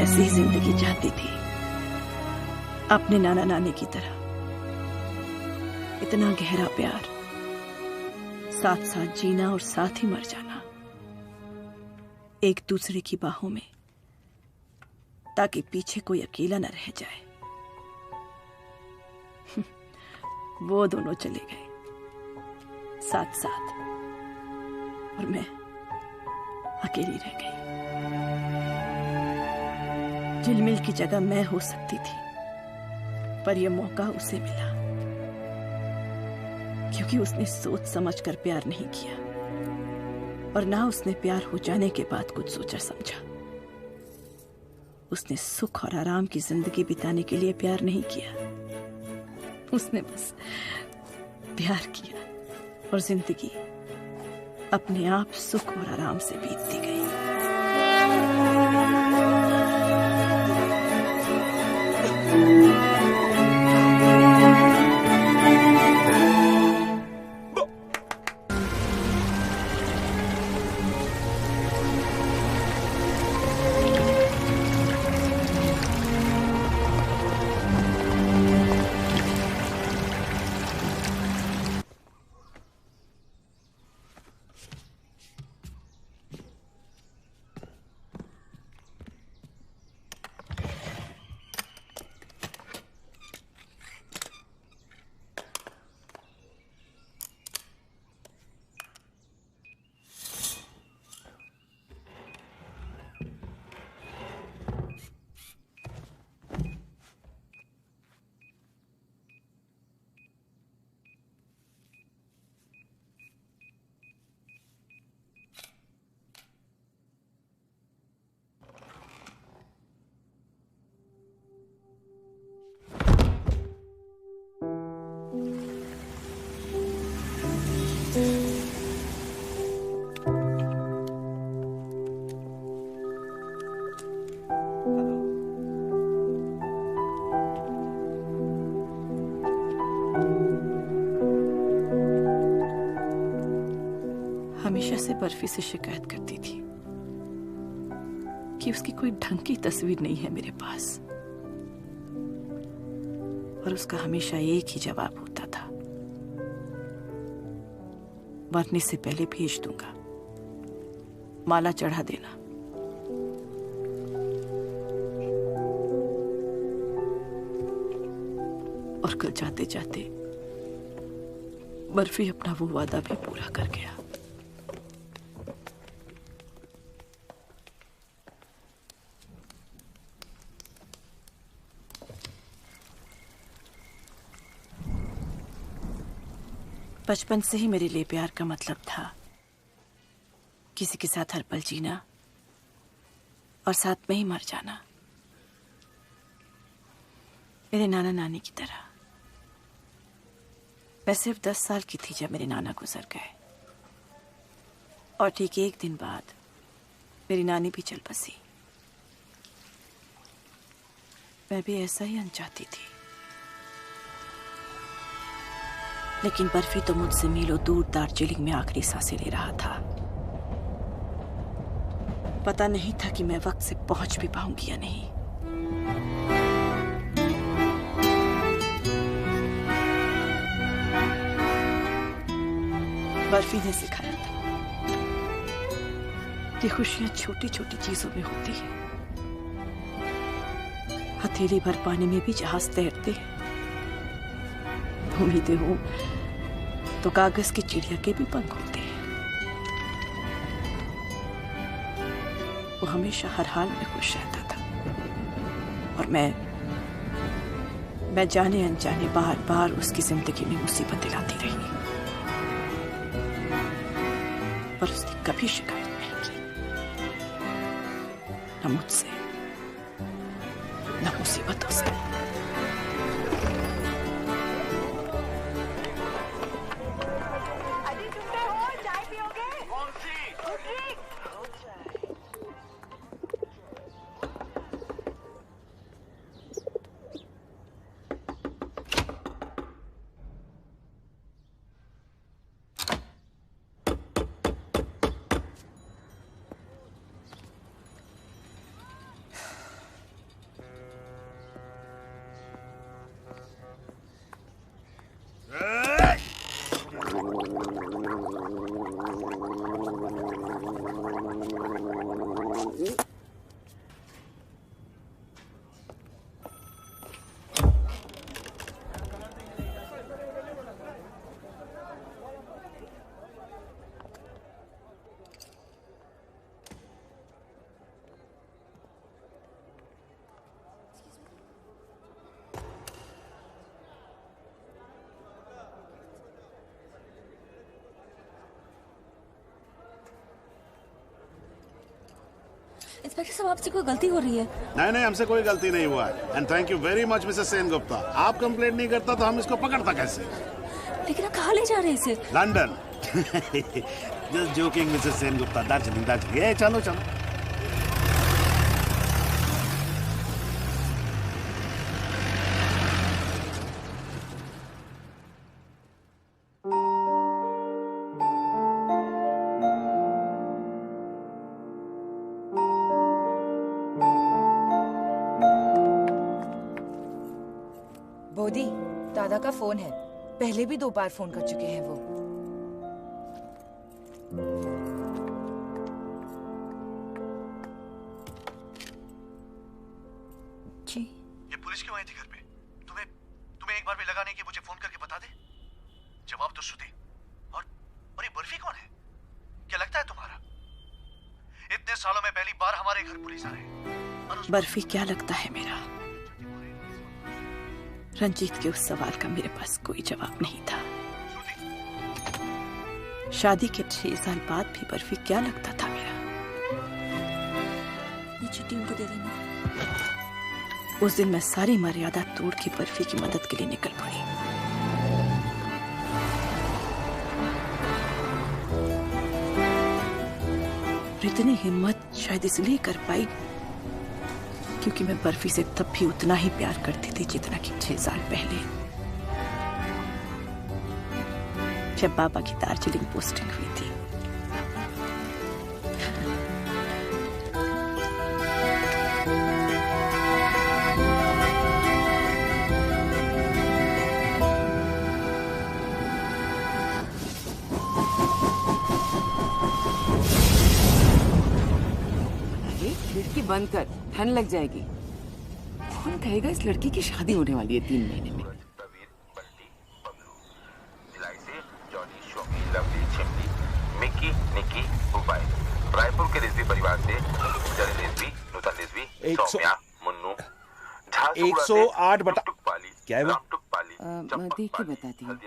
Speaker 11: ऐसी ही जिंदगी चाहती थी, अपने नाना नानी की तरह। इतना गहरा प्यार, साथ साथ जीना और साथ ही मर जाना, एक दूसरे की बाहों में, ताकि पीछे कोई अकेला न रह जाए। वो दोनों चले गए साथ साथ, और मैं अकेली रह गई। झिलमिल की जगह मैं हो सकती थी, पर यह मौका उसे मिला, क्योंकि उसने सोच समझकर प्यार नहीं किया, और ना उसने प्यार हो जाने के बाद कुछ सोचा समझा। उसने सुख और आराम की जिंदगी बिताने के लिए प्यार नहीं किया, उसने बस प्यार किया, और जिंदगी अपने आप सुख और आराम से बीतती गई। हमेशा से बर्फी से शिकायत करती थी कि उसकी कोई ढंग की तस्वीर नहीं है मेरे पास, और उसका हमेशा एक ही जवाब होता था, मरने से पहले भेज दूंगा, माला चढ़ा देना। और कल जाते जाते बर्फी अपना वो वादा भी पूरा कर गया। बचपन से ही मेरे लिए प्यार का मतलब था किसी के साथ हर पल जीना और साथ में ही मर जाना, मेरे नाना नानी की तरह। मैं सिर्फ 10 साल की थी जब मेरे नाना गुजर गए, और ठीक एक दिन बाद मेरी नानी भी चल बसी। मैं भी ऐसा ही अनचाहती थी, लेकिन बर्फी तो मुझसे मीलों दूर दार्जिलिंग में आखिरी सांसें ले रहा था। पता नहीं था कि मैं वक्त से पहुंच भी पाऊंगी या नहीं। बर्फी ने सिखाया था कि खुशियां छोटी छोटी चीजों में होती है। हथेली भर पानी में भी जहाज तैरते हैं। उम्मीदें हो तो कागज की चिड़िया के भी पंख होते हैं। वो हमेशा हर हाल में खुश रहता था, और मैं जाने अनजाने बार बार उसकी जिंदगी में मुसीबतें लाती रही, पर उसने कभी शिकायत नहीं की, न मुझसे न मुसीबतों से।
Speaker 6: इंस्पेक्टर साहब आपसे कोई गलती हो रही है।
Speaker 2: नहीं नहीं, हमसे कोई गलती नहीं हुआ है। And thank you very much Mrs Sen Gupta. आप कंप्लेंट नहीं करता तो हम इसको पकड़ता कैसे?
Speaker 6: लेकिन आप कहाँ ले जा रहे हैं इसे?
Speaker 2: London. Just joking Mrs Sen Gupta. Darjeeling Darjeeling. चलो चलो।
Speaker 19: बोधी, दादा का फोन है। पहले भी 2 बार फोन कर चुके हैं वो।
Speaker 6: जी।
Speaker 18: ये पुलिस क्यों आई थी घर पे? तुम्हें एक बार भी लगा नहीं कि मुझे फोन करके बता दे? जवाब तो श्रुति। और ये बर्फी कौन है? क्या लगता है तुम्हारा? इतने सालों में पहली बार हमारे घर पुलिस आ रहे हैं।
Speaker 11: बर्फी क्या लगता है मेरा? रंजीत के उस सवाल का मेरे पास कोई जवाब नहीं था। शादी के 6 साल बाद भी बर्फी क्या लगता था मेरा?
Speaker 6: ये चिट्ठी उनको दे देना।
Speaker 11: उस दिन मैं सारी मर्यादा तोड़ के बर्फी की मदद के लिए निकल पड़ी। इतनी हिम्मत शायद इसलिए कर पाई क्योंकि मैं बर्फी से तब भी उतना ही प्यार करती थी जितना कि 6 साल पहले, जब बाबा की दार्जिलिंग पोस्टिंग हुई थी।
Speaker 7: खिड़की बंद कर, ठंड लग जाएगी। कौन कहेगा इस लड़की की शादी होने वाली है 3 महीने में।
Speaker 20: मिक्की, निक्की, दुबई, रायपुर के रिजवी परिवार से जरी रिजवी, नूतन रिजवी, सौम्या, मुन्नू,
Speaker 18: 108 बटा क्या है वो?
Speaker 7: देख के बताती हूँ।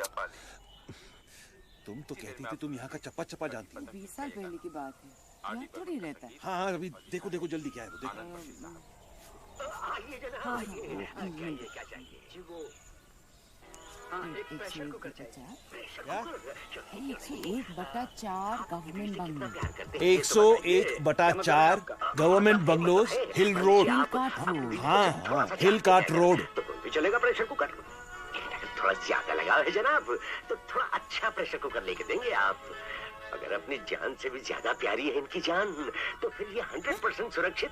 Speaker 18: तुम तो कहती थी तुम यहाँ का चप्पा चप्पा जानती हो।
Speaker 7: 20 साल पहले की बात है, यहाँ थोड़ी रहता है।
Speaker 18: हाँ अभी देखो देखो जल्दी क्या है वो देखो।
Speaker 7: हाँ, 101/4 गवर्नमेंट बंगलो।
Speaker 18: 101/4 गवर्नमेंट बंगलोज, हिल रोड। हाँ हाँ, हिल काट रोड।
Speaker 21: चलेगा प्रेशर कुकर? थोड़ा ज्यादा लगाओ है जनाब, तो थोड़ा अच्छा प्रेशर कुकर लेके देंगे आप। अगर अपनी जान से भी ज्यादा प्यारी है इनकी जान, तो फिर ये 100% सुरक्षित।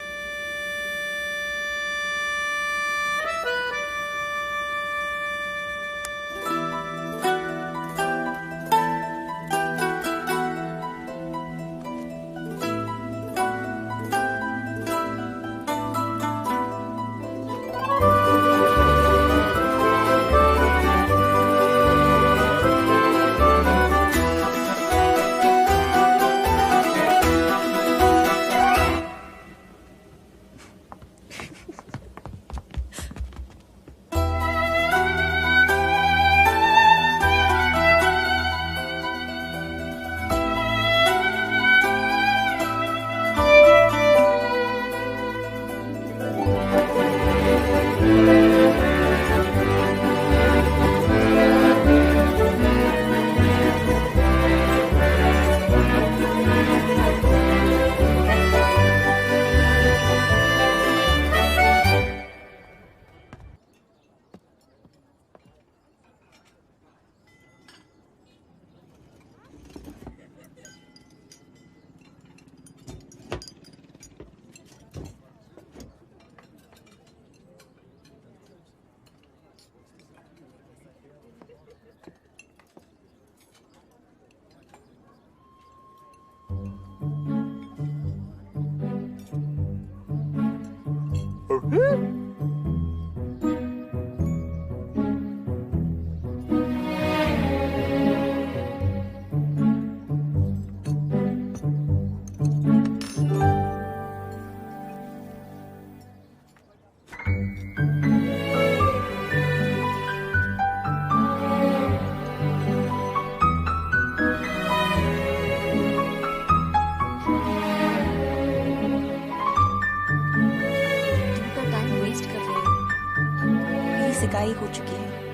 Speaker 6: हो चुकी है।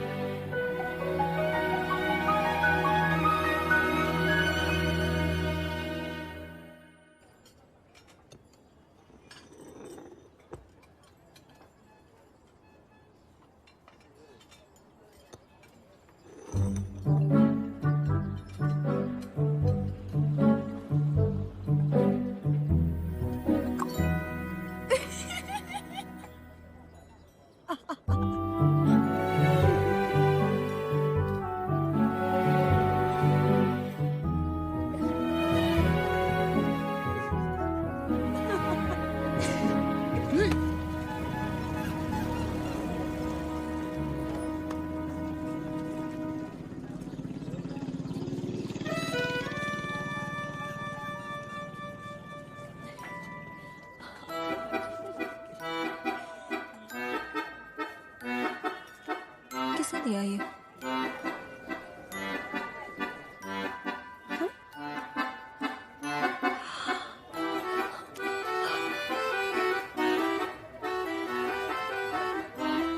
Speaker 6: किसने दिया ये?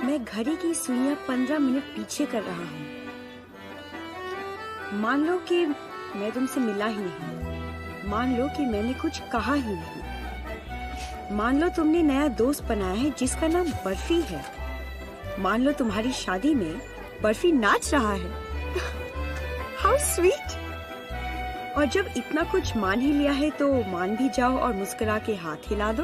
Speaker 8: मैं घड़ी की सुइयां 15 मिनट पीछे कर रहा हूँ। मान लो कि मैं तुमसे मिला ही नहीं, मान लो कि मैंने कुछ कहा ही नहीं, मान लो तुमने नया दोस्त बनाया है जिसका नाम बर्फी है, मान लो तुम्हारी शादी में बर्फी नाच रहा है। How sweet! और जब इतना कुछ मान ही लिया है तो मान भी जाओ और मुस्कुरा के हाथ हिला दो।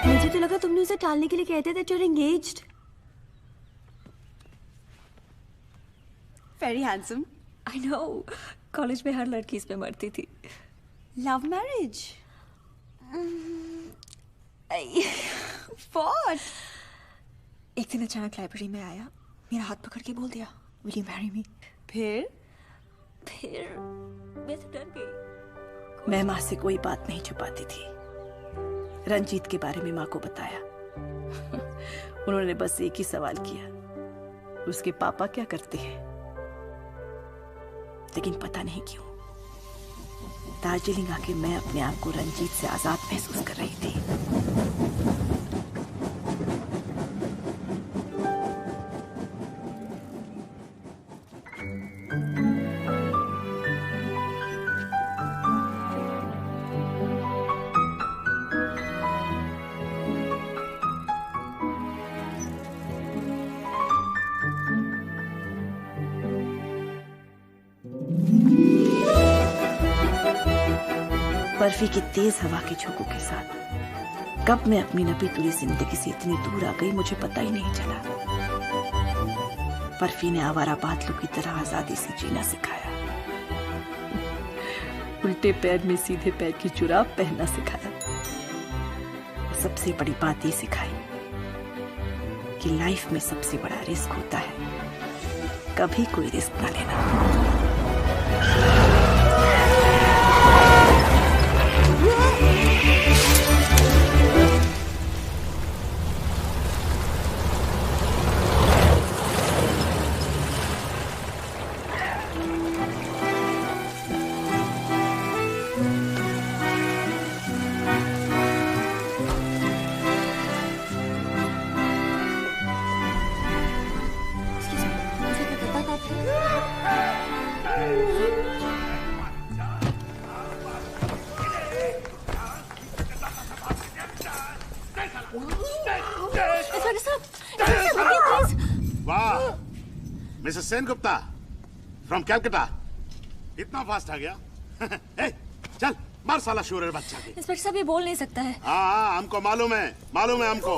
Speaker 6: मुझे तो लगा तुमने उसे टालने के लिए कहते थे you're engaged.
Speaker 8: Very handsome.
Speaker 6: I know. College में हर लड़की इस पे मरती थी।
Speaker 8: Love marriage. What?
Speaker 6: एक दिन अचानक लाइब्रेरी में आया, मेरा हाथ पकड़ के बोल दिया Will you marry me?
Speaker 8: फिर
Speaker 6: मैं तो डर गई।
Speaker 11: मैं माँ से कोई बात नहीं छुपाती थी। रंजीत के बारे में माँ को बताया। उन्होंने बस एक ही सवाल किया, उसके पापा क्या करते हैं? लेकिन पता नहीं क्यों दार्जिलिंग आके मैं अपने आप को रंजीत से आजाद महसूस कर रही थी। बर्फी की तेज हवा के झोंकों के साथ कब मैं अपनी नपी तुली जिंदगी से इतनी दूर आ गई मुझे पता ही नहीं चला। बर्फी ने आवारा बादलों की तरह आजादी से जीना सिखाया, उल्टे पैर में सीधे पैर की जुराब पहनना सिखाया, और सबसे बड़ी बात ये सिखाई कि लाइफ में सबसे बड़ा रिस्क होता है कभी कोई रिस्क ना लेना।
Speaker 2: वाह, मिसेस सेनगुप्ता फ्रॉम कैलकाटा, इतना फास्ट आ गया। ए, चल मार साला शूरर बच्चा के।
Speaker 6: इंस्पेक्टर साहब ये बोल नहीं सकता है।
Speaker 2: हाँ हमको मालूम है हमको।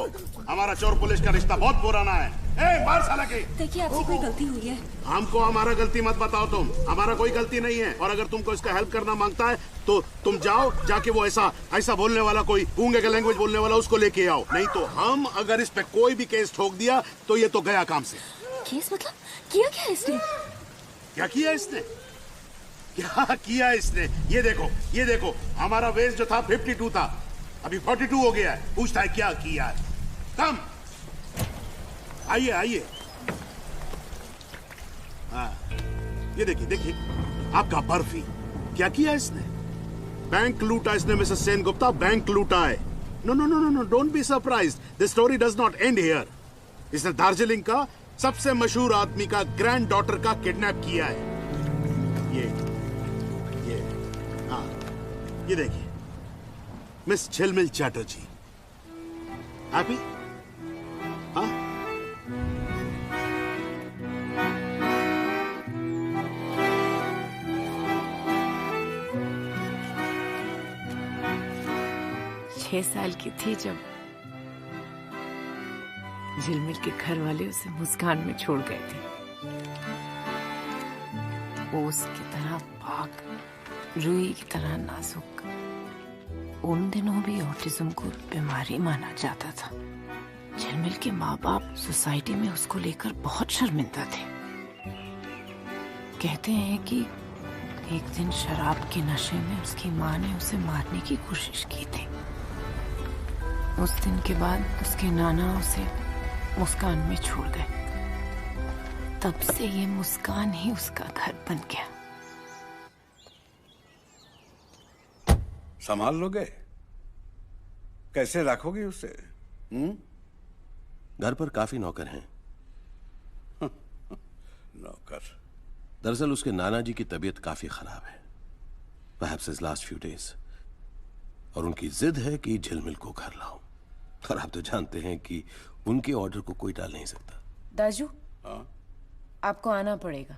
Speaker 2: हमारा चोर पुलिस का रिश्ता बहुत पुराना है। ए, मार साला के।
Speaker 6: देखिए आपसे कोई गलती हुई है।
Speaker 2: हमको हमारा गलती मत बताओ तुम, हमारा कोई गलती नहीं है। और अगर तुमको इसका हेल्प करना मांगता है तो तुम जाओ, जाके वो ऐसा बोलने वाला कोई गूंगे का लैंग्वेज बोलने वाला उसको लेके आओ। नहीं तो हम अगर इस पे कोई भी केस ठोक दिया तो ये तो गया काम से।
Speaker 6: केस मतलब किया क्या इसने?
Speaker 2: क्या किया इसने? क्या किया इसने? ये देखो हमारा वेस्ट जो था 52 था, अभी 42 हो गया है। पूछता है क्या किया है। कम आइए। हाँ, ये देखिए आपका बर्फी क्या किया इसने? बैंक लूटा इसने मिसेस सेन गुप्ता, बैंक लूटा है। No no no no no, don't be surprised, this story does not end here. इसने दार्जिलिंग का सबसे मशहूर आदमी का ग्रैंड डॉटर का किडनैप किया है। ये देखिए, मिस झिलमिल चैटर्जी। हैप्पी? हाँ?
Speaker 1: 6 साल की थी जब झिलमिल के घर वाले उसे मुस्कान में छोड़ गए थे। ओस की तरह पाक, रुई की तरह नाजुक। उन दिनों भी ऑटिज्म को बीमारी माना जाता था। झिलमिल के माँ बाप सोसाइटी में उसको लेकर बहुत शर्मिंदा थे। कहते हैं कि एक दिन शराब के नशे में उसकी माँ ने उसे मारने की कोशिश की थी। उस दिन के बाद उसके नाना उसे मुस्कान में छोड़ गए। तब से ये मुस्कान ही उसका घर बन गया।
Speaker 3: संभाल लोगे? कैसे रखोगे उसे?
Speaker 4: घर पर काफी नौकर हैं।
Speaker 3: नौकर?
Speaker 4: दरअसल उसके नाना जी की तबीयत काफी खराब है, perhaps his last few days, और उनकी जिद है कि झिलमिल को घर लाऊं। और आप तो जानते हैं कि उनके ऑर्डर को कोई टाल नहीं सकता।
Speaker 1: दाजू,
Speaker 3: हाँ?
Speaker 1: आपको आना पड़ेगा।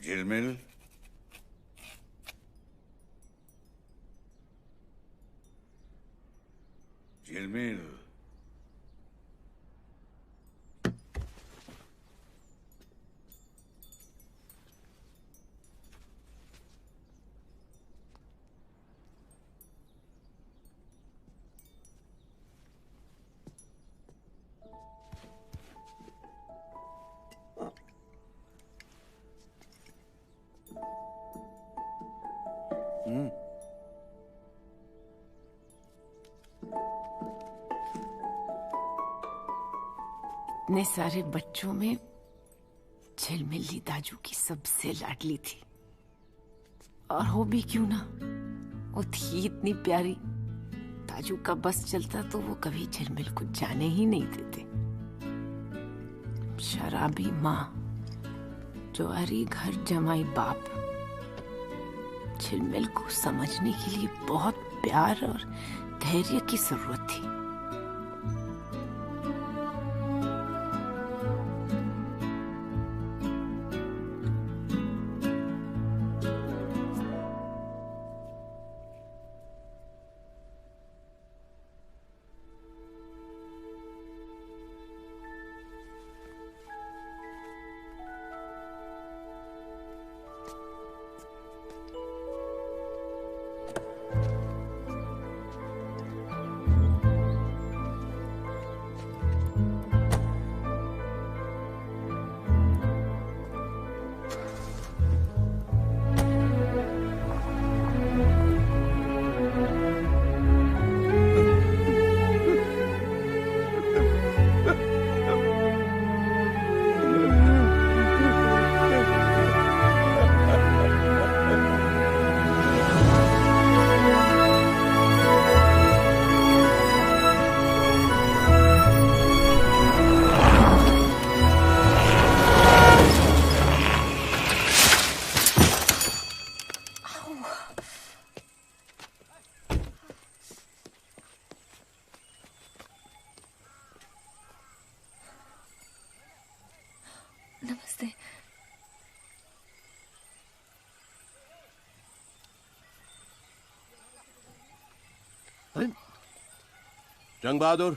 Speaker 3: झिलमिल, झिलमिल,
Speaker 1: इतने सारे बच्चों में झिलमिली दाजू की सबसे लाडली थी। और हो भी क्यों ना, वो थी इतनी प्यारी। दाजू का बस चलता तो वो कभी झिलमिल को जाने ही नहीं देते। शराबी माँ, ज्वारी घर जमाई बाप, झिलमिल को समझने के लिए बहुत प्यार और धैर्य की जरूरत थी।
Speaker 6: नमस्ते।
Speaker 4: जंग बहादुर,